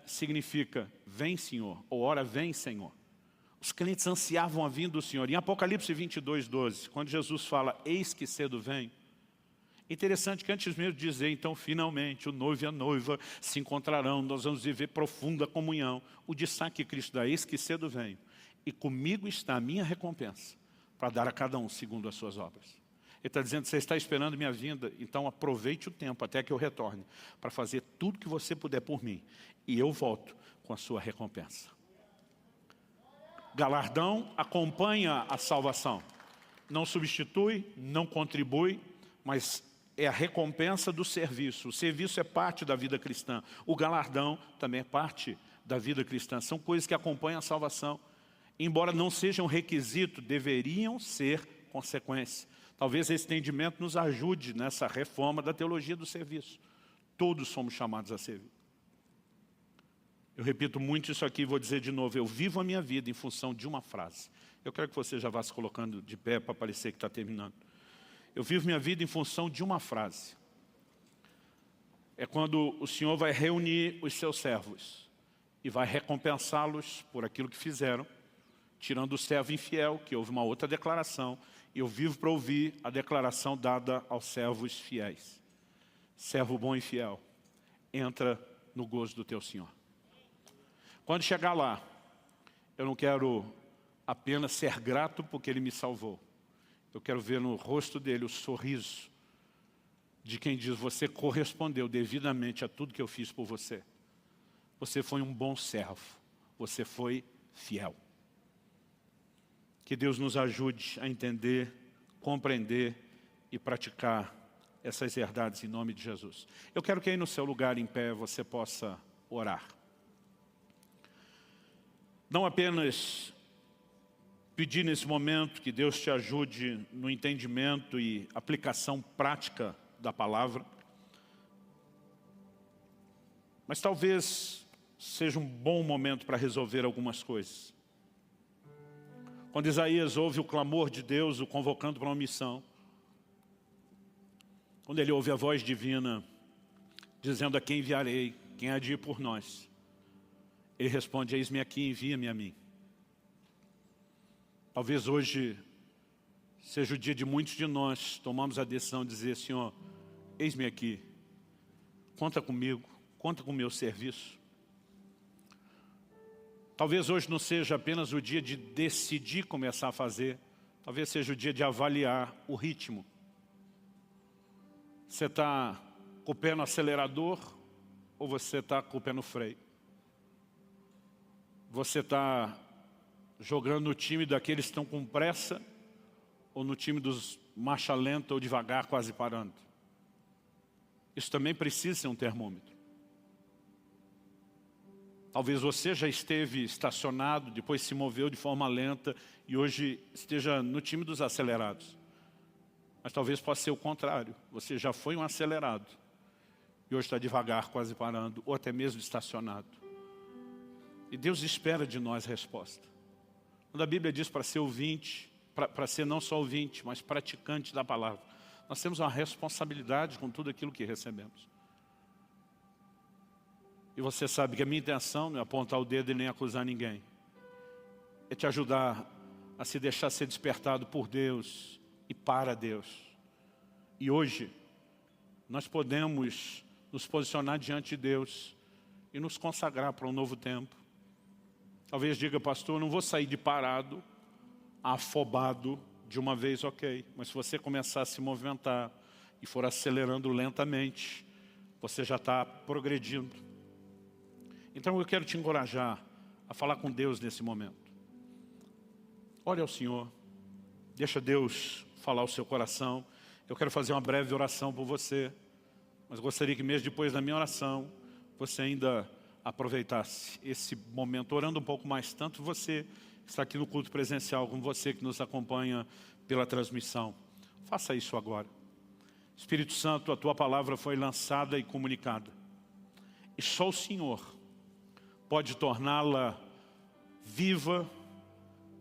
significa vem Senhor, ou ora vem Senhor. Os crentes ansiavam a vinda do Senhor. Em Apocalipse 22, 12, quando Jesus fala, eis que cedo vem, é interessante que antes mesmo de dizer, então finalmente o noivo e a noiva se encontrarão, nós vamos viver profunda comunhão, o destaque que Cristo dá: eis que cedo venho, e comigo está a minha recompensa, para dar a cada um segundo as suas obras. Ele está dizendo: você está esperando minha vinda, então aproveite o tempo até que eu retorne, para fazer tudo que você puder por mim, e eu volto com a sua recompensa. Galardão acompanha a salvação, não substitui, não contribui, mas é a recompensa do serviço. O serviço é parte da vida cristã, o galardão também é parte da vida cristã. São coisas que acompanham a salvação. Embora não sejam requisito, deveriam ser consequência. Talvez esse entendimento nos ajude nessa reforma da teologia do serviço. Todos somos chamados a servir. Eu repito muito isso aqui e vou dizer de novo: eu vivo a minha vida em função de uma frase. Eu quero que você já vá se colocando de pé para parecer que está terminando. Eu vivo minha vida em função de uma frase. É quando o Senhor vai reunir os seus servos e vai recompensá-los por aquilo que fizeram, tirando o servo infiel, que houve uma outra declaração, e eu vivo para ouvir a declaração dada aos servos fiéis. Servo bom e fiel, entra no gozo do teu Senhor. Quando chegar lá, eu não quero apenas ser grato porque Ele me salvou. Eu quero ver no rosto dele o sorriso de quem diz: você correspondeu devidamente a tudo que eu fiz por você. Você foi um bom servo. Você foi fiel. Que Deus nos ajude a entender, compreender e praticar essas verdades em nome de Jesus. Eu quero que aí no seu lugar em pé você possa orar. Não apenas pedir nesse momento que Deus te ajude no entendimento e aplicação prática da palavra, mas talvez seja um bom momento para resolver algumas coisas. Quando Isaías ouve o clamor de Deus, o convocando para uma missão, quando ele ouve a voz divina dizendo: a quem enviarei, quem há de ir por nós? Ele responde: eis-me aqui, envia-me a mim. Talvez hoje seja o dia de muitos de nós tomamos a decisão de dizer: Senhor, eis-me aqui, conta comigo, conta com o meu serviço. Talvez hoje não seja apenas o dia de decidir começar a fazer, talvez seja o dia de avaliar o ritmo. Você está com o pé no acelerador ou você está com o pé no freio? Você está jogando no time daqueles que estão com pressa ou no time dos marcha lenta ou devagar, quase parando? Isso também precisa ser um termômetro. Talvez você já esteve estacionado, depois se moveu de forma lenta e hoje esteja no time dos acelerados. Mas talvez possa ser o contrário. Você já foi um acelerado e hoje está devagar, quase parando, ou até mesmo estacionado. E Deus espera de nós resposta. Quando a Bíblia diz para ser ouvinte, para ser não só ouvinte, mas praticante da palavra, nós temos uma responsabilidade com tudo aquilo que recebemos. E você sabe que a minha intenção não é apontar o dedo e nem acusar ninguém. É te ajudar a se deixar ser despertado por Deus e para Deus. E hoje, nós podemos nos posicionar diante de Deus e nos consagrar para um novo tempo. Talvez diga, pastor, eu não vou sair de parado, afobado de uma vez, ok. Mas se você começar a se movimentar e for acelerando lentamente, você já está progredindo. Então eu quero te encorajar a falar com Deus nesse momento. Ore ao Senhor, deixa Deus falar ao seu coração. Eu quero fazer uma breve oração por você, mas gostaria que mesmo depois da minha oração, você ainda aproveitasse esse momento, orando um pouco mais, tanto você que está aqui no culto presencial, como você que nos acompanha pela transmissão. Faça isso agora. Espírito Santo, a Tua palavra foi lançada e comunicada. E só o Senhor pode torná-la viva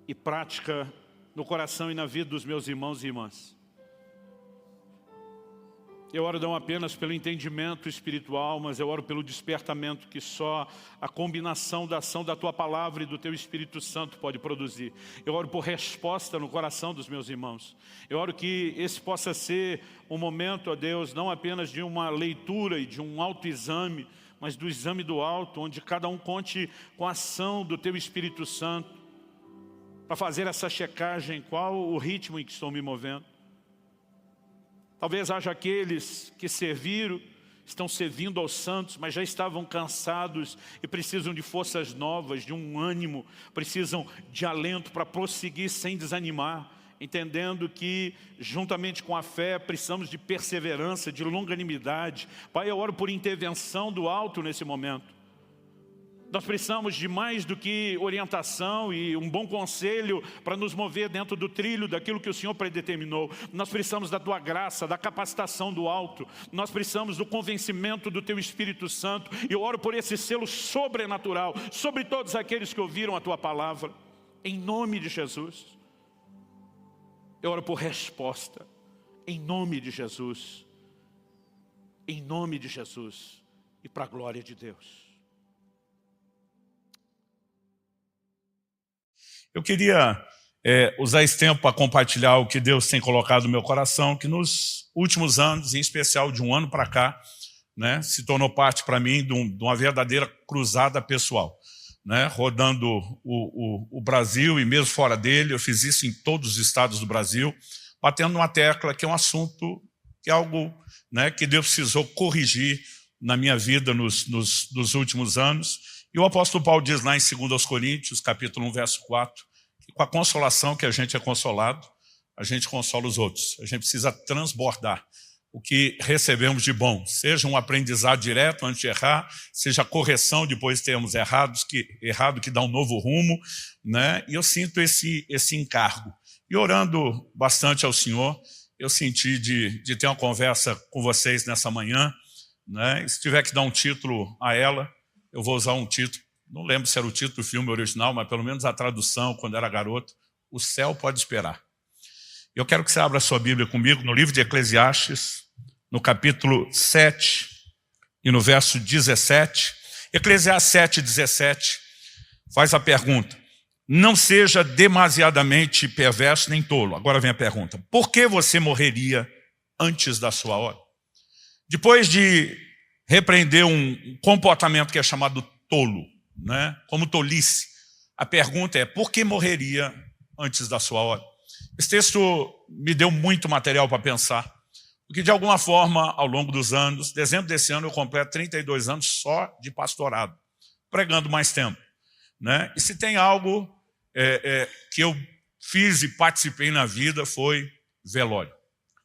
e prática no coração e na vida dos meus irmãos e irmãs. Eu oro não apenas pelo entendimento espiritual, mas eu oro pelo despertamento que só a combinação da ação da Tua palavra e do Teu Espírito Santo pode produzir. Eu oro por resposta no coração dos meus irmãos. Eu oro que esse possa ser um momento, ó Deus, não apenas de uma leitura e de um autoexame, mas do exame do alto, onde cada um conte com a ação do Teu Espírito Santo, para fazer essa checagem, qual o ritmo em que estou me movendo. Talvez haja aqueles que serviram, estão servindo aos santos, mas já estavam cansados e precisam de forças novas, de um ânimo, precisam de alento para prosseguir sem desanimar, entendendo que, juntamente com a fé, precisamos de perseverança, de longanimidade. Pai, eu oro por intervenção do alto nesse momento. Nós precisamos de mais do que orientação e um bom conselho para nos mover dentro do trilho daquilo que o Senhor predeterminou. Nós precisamos da Tua graça, da capacitação do alto. Nós precisamos do convencimento do Teu Espírito Santo. E eu oro por esse selo sobrenatural sobre todos aqueles que ouviram a Tua palavra. Em nome de Jesus. Eu oro por resposta. Em nome de Jesus. Em nome de Jesus. E para a glória de Deus. Eu queria usar esse tempo para compartilhar o que Deus tem colocado no meu coração, que nos últimos anos, em especial de um ano para cá, né, se tornou parte para mim de uma verdadeira cruzada pessoal. Né, rodando o Brasil e mesmo fora dele, eu fiz isso em todos os estados do Brasil, batendo numa tecla que é um assunto, que é algo, né, que Deus precisou corrigir na minha vida nos últimos anos. E o apóstolo Paulo diz lá em 2 Coríntios, capítulo 1, verso 4, que com a consolação que a gente é consolado, a gente consola os outros. A gente precisa transbordar o que recebemos de bom, seja um aprendizado direto antes de errar, seja a correção depois de termos errado que dá um novo rumo, né? E eu sinto esse encargo. E orando bastante ao Senhor, eu senti de ter uma conversa com vocês nessa manhã, né? E se tiver que dar um título a ela, eu vou usar um título, não lembro se era o título do filme original, mas pelo menos a tradução, quando era garoto, O Céu Pode Esperar. Eu quero que você abra a sua Bíblia comigo no livro de Eclesiastes, no capítulo 7 e no verso 17. Eclesiastes 7, 17 faz a pergunta: não seja demasiadamente perverso nem tolo. Agora vem a pergunta: por que você morreria antes da sua hora? Depois de repreender um comportamento que é chamado tolo, né, como tolice, a pergunta é: por que morreria antes da sua hora? Esse texto me deu muito material para pensar, porque de alguma forma, ao longo dos anos, dezembro desse ano eu completo 32 anos só de pastorado, pregando mais tempo, né? E se tem algo que eu fiz e participei na vida, foi velório.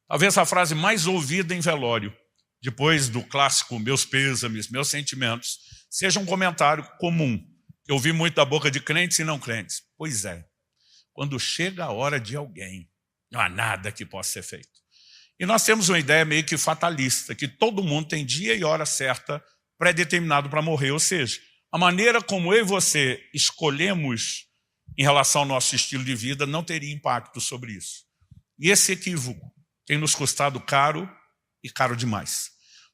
Talvez a frase mais ouvida em velório, depois do clássico meus pêsames, meus sentimentos, seja um comentário comum, que eu ouvi muito da boca de crentes e não crentes. Pois é, quando chega a hora de alguém, não há nada que possa ser feito. E nós temos uma ideia meio que fatalista, que todo mundo tem dia e hora certa pré-determinado para morrer. Ou seja, a maneira como eu e você escolhemos em relação ao nosso estilo de vida, não teria impacto sobre isso. E esse equívoco tem nos custado caro e caro demais.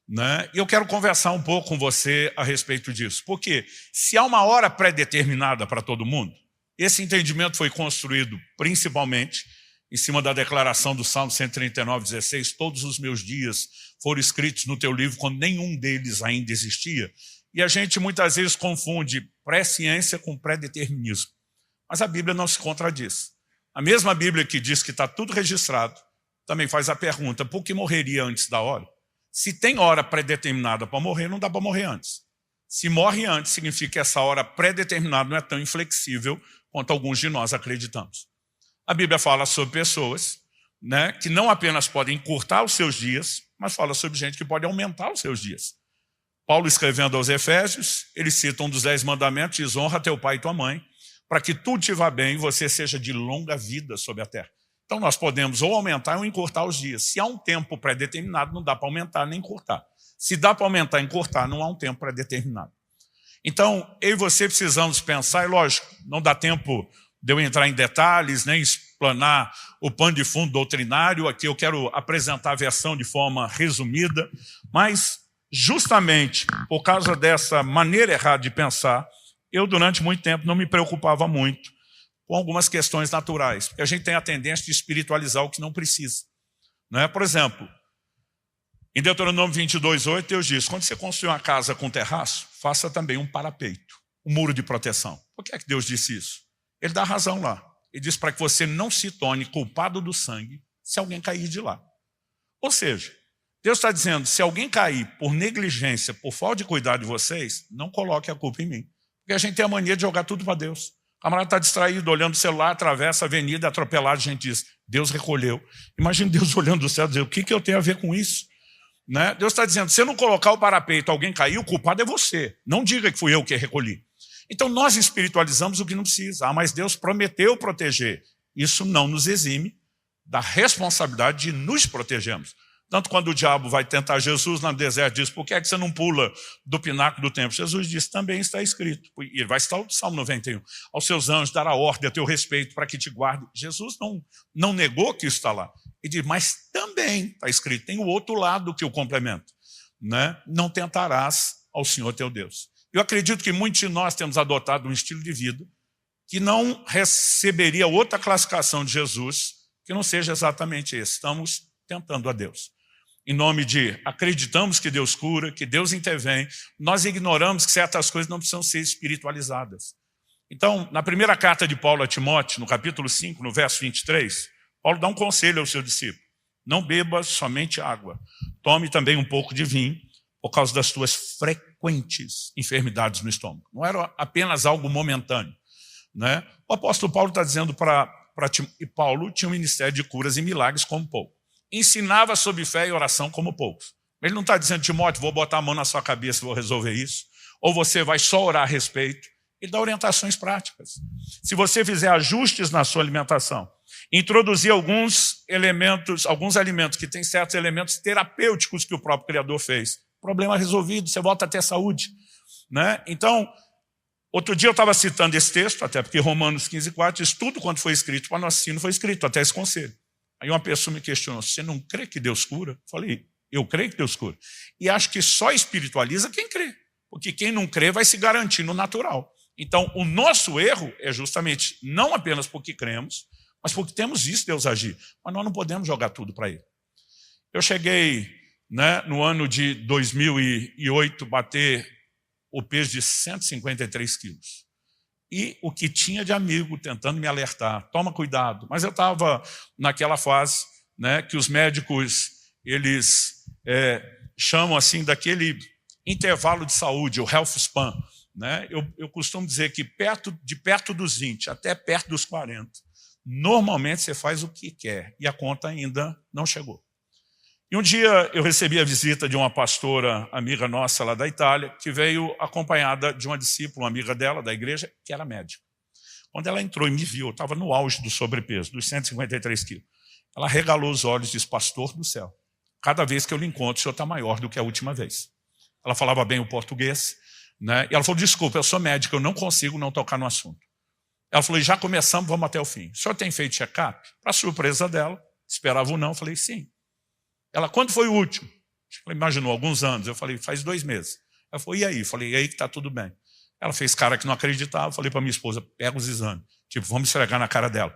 Né? E eu quero conversar um pouco com você a respeito disso. Porque se há uma hora pré-determinada para todo mundo, esse entendimento foi construído principalmente em cima da declaração do Salmo 139:16, todos os meus dias foram escritos no teu livro quando nenhum deles ainda existia. E a gente muitas vezes confunde pré-ciência com pré-determinismo. Mas a Bíblia não se contradiz. A mesma Bíblia que diz que está tudo registrado, também faz a pergunta, por que morreria antes da hora? Se tem hora pré-determinada para morrer, não dá para morrer antes. Se morre antes, significa que essa hora pré-determinada não é tão inflexível quanto alguns de nós acreditamos. A Bíblia fala sobre pessoas, né, que não apenas podem encurtar os seus dias, mas fala sobre gente que pode aumentar os seus dias. Paulo, escrevendo aos Efésios, ele cita um dos 10 mandamentos, diz, honra teu pai e tua mãe, para que tudo te vá bem e você seja de longa vida sobre a terra. Então nós podemos ou aumentar ou encurtar os dias. Se há um tempo pré-determinado, não dá para aumentar nem encurtar. Se dá para aumentar e encurtar, não há um tempo pré-determinado. Então, eu e você precisamos pensar, e lógico, não dá tempo de eu entrar em detalhes, nem explanar o pano de fundo doutrinário. Aqui eu quero apresentar a versão de forma resumida, mas justamente por causa dessa maneira errada de pensar, eu durante muito tempo não me preocupava muito com algumas questões naturais, porque a gente tem a tendência de espiritualizar o que não precisa. Não é? Por exemplo, em Deuteronômio 22:8, Deus diz, quando você construir uma casa com terraço, faça também um parapeito, um muro de proteção. Por que é que Deus disse isso? Ele dá razão lá. Ele diz para que você não se torne culpado do sangue se alguém cair de lá. Ou seja, Deus está dizendo, se alguém cair por negligência, por falta de cuidado de vocês, não coloque a culpa em mim. Porque a gente tem a mania de jogar tudo para Deus. O camarada está distraído, olhando o celular, atravessa a avenida, atropelado, a gente diz, Deus recolheu. Imagina Deus olhando do céu e dizer, o que eu tenho a ver com isso? Né? Deus está dizendo, se eu não colocar o parapeito, alguém caiu, o culpado é você. Não diga que fui eu que recolhi. Então nós espiritualizamos o que não precisa. Mas Deus prometeu proteger. Isso não nos exime da responsabilidade de nos protegermos. Tanto quando o diabo vai tentar Jesus no deserto, diz, por que é que você não pula do pináculo do templo? Jesus diz, também está escrito. E ele vai citar o Salmo 91. Aos seus anjos dará ordem a teu respeito para que te guarde. Jesus não negou que isso está lá. Ele diz, mas também está escrito, tem o outro lado que o complementa. Né? Não tentarás ao Senhor teu Deus. Eu acredito que muitos de nós temos adotado um estilo de vida que não receberia outra classificação de Jesus que não seja exatamente esse. Estamos tentando a Deus. Em nome de acreditamos que Deus cura, que Deus intervém, nós ignoramos que certas coisas não precisam ser espiritualizadas. Então, na primeira carta de Paulo a Timóteo, no capítulo 5, no verso 23, Paulo dá um conselho ao seu discípulo. Não beba somente água, tome também um pouco de vinho, por causa das tuas frequentes enfermidades no estômago. Não era apenas algo momentâneo. Né? O apóstolo Paulo está dizendo e Paulo tinha um ministério de curas e milagres como pouco. Ensinava sobre fé e oração como poucos. Ele não está dizendo, Timóteo, vou botar a mão na sua cabeça e vou resolver isso. Ou você vai só orar a respeito. Ele dá orientações práticas. Se você fizer ajustes na sua alimentação, introduzir alguns alimentos que têm certos elementos terapêuticos que o próprio Criador fez, problema resolvido, você volta a ter saúde. Né? Então, outro dia eu estava citando esse texto, até porque Romanos 15:4 diz, tudo quanto foi escrito para nosso ensino foi escrito, até esse conselho. Aí uma pessoa me questionou, você não crê que Deus cura? Eu falei, eu creio que Deus cura. E acho que só espiritualiza quem crê. Porque quem não crê vai se garantir no natural. Então, o nosso erro é justamente não apenas porque cremos, mas porque temos visto Deus agir. Mas nós não podemos jogar tudo para Ele. Eu cheguei, né, no ano de 2008, bater o peso de 153 quilos. E o que tinha de amigo tentando me alertar, toma cuidado. Mas eu estava naquela fase, né, que os médicos eles chamam assim daquele intervalo de saúde, o health span. Né? Eu costumo dizer que de perto dos 20 até perto dos 40, normalmente você faz o que quer e a conta ainda não chegou. E um dia eu recebi a visita de uma pastora amiga nossa lá da Itália, que veio acompanhada de uma discípula, uma amiga dela da igreja, que era médica. Quando ela entrou e me viu, eu estava no auge do sobrepeso, dos 153 quilos. Ela regalou os olhos e disse, pastor do céu, cada vez que eu lhe encontro, o senhor está maior do que a última vez. Ela falava bem o português, né? E ela falou, desculpa, eu sou médica, eu não consigo não tocar no assunto. Ela falou, já começamos, vamos até o fim. O senhor tem feito check-up? Para surpresa dela, esperava o não, eu falei, sim. Ela, quando foi o último? Ela imaginou, alguns anos. Eu falei, faz 2 meses. Ela falou, e aí? Eu falei, e aí que está tudo bem. Ela fez cara que não acreditava, eu falei para minha esposa, pega os exames. Tipo, vamos esfregar na cara dela.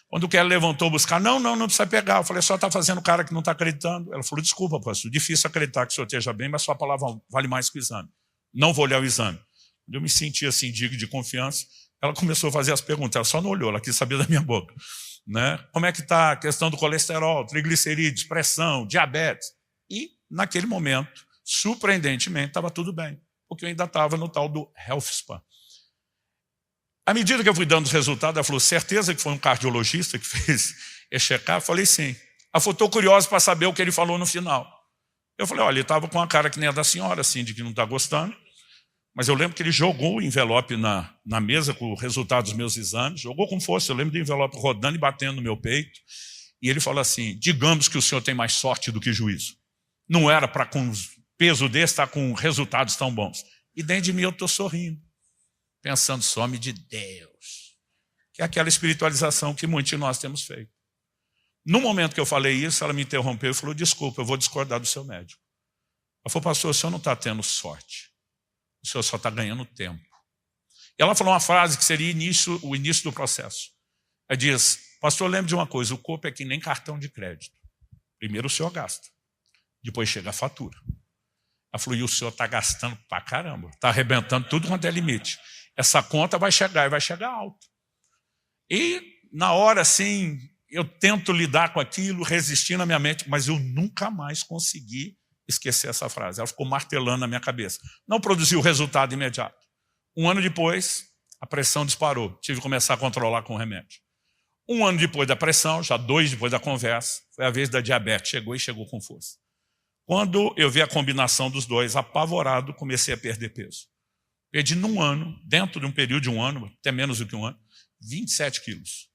Quando o Kelly levantou buscar, não precisa pegar. Eu falei, só está fazendo cara que não está acreditando. Ela falou, desculpa, pastor, difícil acreditar que o senhor esteja bem, mas sua palavra vale mais que o exame. Não vou olhar o exame. Eu me senti assim, digno de confiança. Ela começou a fazer as perguntas, ela só não olhou, ela quis saber da minha boca. Né? Como é que está a questão do colesterol, triglicerídeos, pressão, diabetes? E, naquele momento, surpreendentemente, estava tudo bem, porque eu ainda estava no tal do Health Spa. À medida que eu fui dando os resultados, ela falou, certeza que foi um cardiologista que fez esse check-up? Eu falei, sim. Ela falou, estou curioso para saber o que ele falou no final. Eu falei, olha, ele estava com a cara que nem a da senhora, assim, de que não está gostando. Mas eu lembro que ele jogou o envelope na mesa com o resultado dos meus exames, jogou com força, eu lembro do envelope rodando e batendo no meu peito, e ele falou assim, digamos que o senhor tem mais sorte do que juízo. Não era para com peso desse estar com resultados tão bons. E dentro de mim eu estou sorrindo, pensando só homem de Deus, que é aquela espiritualização que muitos de nós temos feito. No momento que eu falei isso, ela me interrompeu e falou, desculpa, eu vou discordar do seu médico. Ela falou, pastor, o senhor não está tendo sorte. O senhor só está ganhando tempo. E ela falou uma frase que seria o início do processo. Ela diz, pastor, lembre de uma coisa, o corpo é que nem cartão de crédito. Primeiro o senhor gasta, depois chega a fatura. Ela falou, e o senhor está gastando pra caramba, está arrebentando tudo quanto é limite. Essa conta vai chegar e vai chegar alto. E na hora, assim, eu tento lidar com aquilo, resistir na minha mente, mas eu nunca mais consegui esquecer essa frase. Ela ficou martelando na minha cabeça. Não produziu resultado imediato. 1 ano depois, a pressão disparou. Tive que começar a controlar com o remédio. 1 ano depois da pressão, já 2 depois da conversa, foi a vez da diabetes. Chegou com força. Quando eu vi a combinação dos dois, apavorado, comecei a perder peso. Perdi num ano, dentro de um período de 1 ano, até menos do que 1 ano, 27 quilos.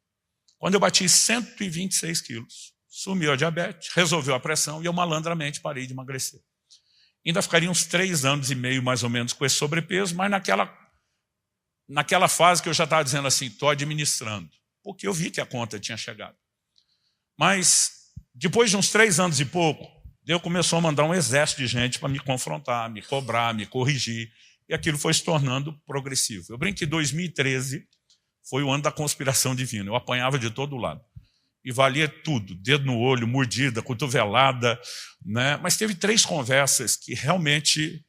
Quando eu bati 126 quilos, sumiu a diabetes, resolveu a pressão e eu malandramente parei de emagrecer. Ainda ficaria uns 3 anos e meio, mais ou menos, com esse sobrepeso, mas naquela fase que eu já estava dizendo assim, estou administrando, porque eu vi que a conta tinha chegado. Mas, depois de uns 3 anos e pouco, Deus começou a mandar um exército de gente para me confrontar, me cobrar, me corrigir, e aquilo foi se tornando progressivo. Eu brinco que 2013 foi o ano da conspiração divina, eu apanhava de todo lado. E valia tudo, dedo no olho, mordida, cotovelada, né? Mas teve 3 conversas que realmente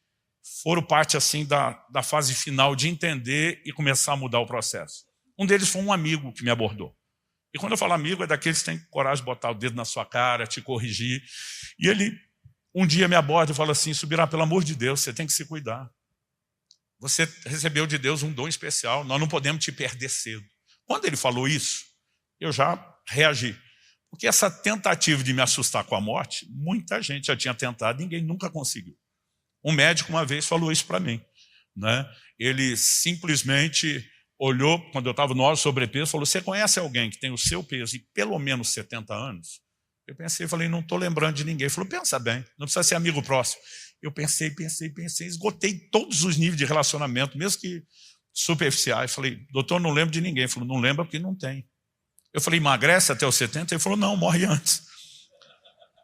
foram parte assim da fase final de entender e começar a mudar o processo. Um deles foi um amigo que me abordou. E quando eu falo amigo, é daqueles que têm coragem de botar o dedo na sua cara, te corrigir. E ele um dia me aborda e fala assim, Subirá, pelo amor de Deus, você tem que se cuidar. Você recebeu de Deus um dom especial, nós não podemos te perder cedo. Quando ele falou isso, eu já reagi. Porque essa tentativa de me assustar com a morte, muita gente já tinha tentado, ninguém nunca conseguiu. Um médico uma vez falou isso para mim. Né? Ele simplesmente olhou, quando eu estava no auge sobrepeso, falou, você conhece alguém que tem o seu peso e pelo menos 70 anos? Eu pensei, falei, não estou lembrando de ninguém. Ele falou, pensa bem, não precisa ser amigo próximo. Eu pensei, esgotei todos os níveis de relacionamento, mesmo que superficiais. Falei, doutor, não lembro de ninguém. Ele falou, não lembra porque não tem. Eu falei, emagrece até os 70? Ele falou, não, morre antes.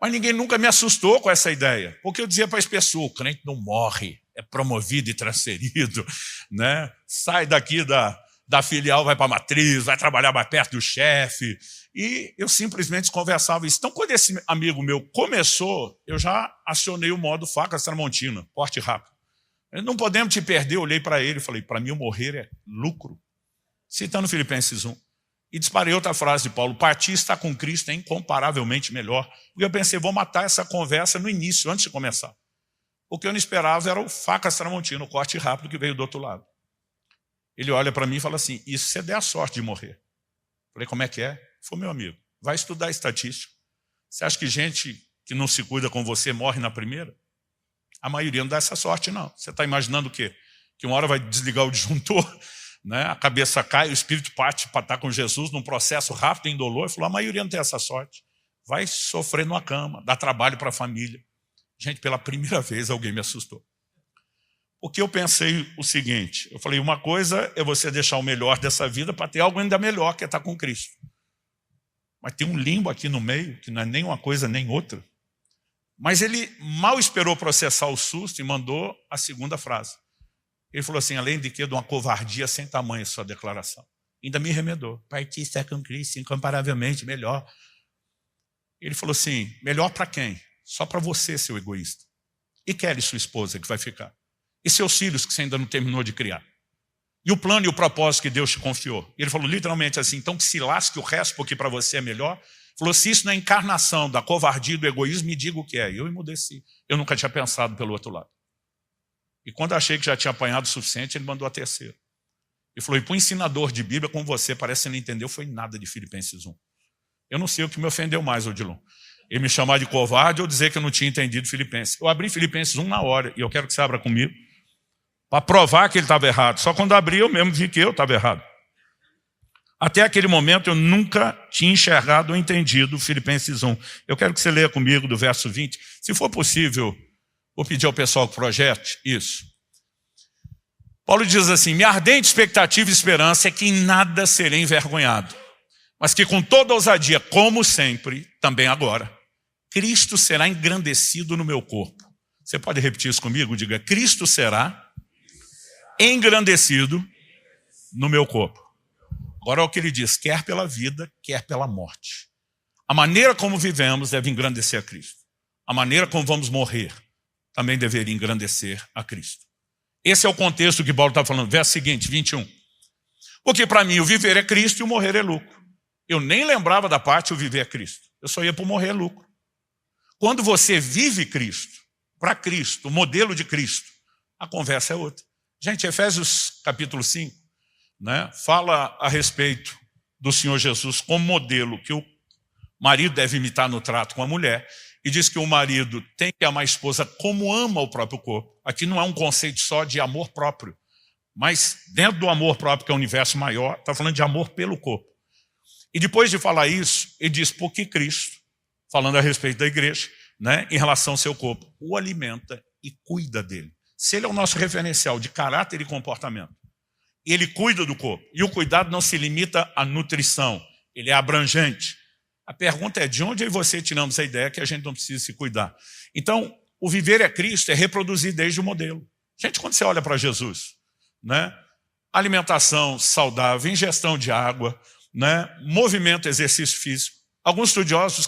Mas ninguém nunca me assustou com essa ideia. Porque eu dizia para as pessoas, o crente não morre, é promovido e transferido. Né? Sai daqui da filial, vai para a matriz, vai trabalhar mais perto do chefe. E eu simplesmente conversava isso. Então, quando esse amigo meu começou, eu já acionei o modo faca tramontina, corte rápido. Não podemos te perder, eu olhei para ele e falei, para mim o morrer é lucro. Citando Filipenses 1. E disparei outra frase de Paulo, partir estar com Cristo é incomparavelmente melhor. Porque eu pensei, vou matar essa conversa no início, antes de começar. O que eu não esperava era o faca tramontina, o corte rápido que veio do outro lado. Ele olha para mim e fala assim, e se você der a sorte de morrer? Falei, como é que é? Foi meu amigo, vai estudar estatística. Você acha que gente que não se cuida com você morre na primeira? A maioria não dá essa sorte, não. Você está imaginando o quê? Que uma hora vai desligar o disjuntor, né? A cabeça cai, o espírito parte para estar com Jesus num processo rápido e indolor. Ele falou, a maioria não tem essa sorte. Vai sofrer numa cama, dá trabalho para a família. Gente, pela primeira vez alguém me assustou. Porque eu pensei o seguinte, eu falei, uma coisa é você deixar o melhor dessa vida para ter algo ainda melhor, que é estar com Cristo. Mas tem um limbo aqui no meio, que não é nem uma coisa nem outra. Mas ele mal esperou processar o susto e mandou a segunda frase. Ele falou assim, além de que de uma covardia sem tamanho sua declaração. Ainda me remedou. Partir estar com Cristo incomparavelmente melhor. Ele falou assim, melhor para quem? Só para você, seu egoísta. E Kelly, sua esposa, que vai ficar. E seus filhos, que você ainda não terminou de criar. E o plano e o propósito que Deus te confiou. E ele falou literalmente assim, então que se lasque o resto, porque para você é melhor. Falou, se isso não é encarnação da covardia e do egoísmo, me diga o que é. E eu emudeci. Eu nunca tinha pensado pelo outro lado. E quando eu achei que já tinha apanhado o suficiente, ele mandou a terceira. Ele falou, e para o ensinador de Bíblia, como você, parece que não entendeu, foi nada de Filipenses 1. Eu não sei o que me ofendeu mais, Odilon. Ele me chamar de covarde ou dizer que eu não tinha entendido Filipenses. Eu abri Filipenses 1 na hora, e eu quero que você abra comigo, para provar que ele estava errado. Só quando abri, eu mesmo vi que eu estava errado. Até aquele momento, eu nunca tinha enxergado ou entendido Filipenses 1. Eu quero que você leia comigo do verso 20. Se for possível, vou pedir ao pessoal que projete isso. Paulo diz assim, minha ardente expectativa e esperança é que em nada serei envergonhado, mas que com toda ousadia, como sempre, também agora, Cristo será engrandecido no meu corpo. Você pode repetir isso comigo? Diga, Cristo será engrandecido no meu corpo. Agora é o que ele diz, quer pela vida, quer pela morte. A maneira como vivemos deve engrandecer a Cristo. A maneira como vamos morrer também deveria engrandecer a Cristo. Esse é o contexto que Paulo está falando. Verso seguinte, 21. Porque para mim o viver é Cristo e o morrer é lucro. Eu nem lembrava da parte o viver é Cristo. Eu só ia para o morrer é lucro. Quando você vive Cristo, para Cristo, o modelo de Cristo, a conversa é outra. Gente, Efésios capítulo 5, né, fala a respeito do Senhor Jesus como modelo que o marido deve imitar no trato com a mulher. E diz que o marido tem que amar a esposa como ama o próprio corpo. Aqui não é um conceito só de amor próprio, mas dentro do amor próprio, que é o universo maior, está falando de amor pelo corpo. E depois de falar isso, ele diz, porque Cristo, falando a respeito da igreja, né, em relação ao seu corpo, o alimenta e cuida dele. Se ele é o nosso referencial de caráter e comportamento, ele cuida do corpo. E o cuidado não se limita à nutrição, ele é abrangente. A pergunta é, de onde eu e você tiramos a ideia que a gente não precisa se cuidar? Então, o viver é Cristo é reproduzir desde o modelo. Gente, quando você olha para Jesus, né, alimentação saudável, ingestão de água, né, movimento, exercício físico, alguns estudiosos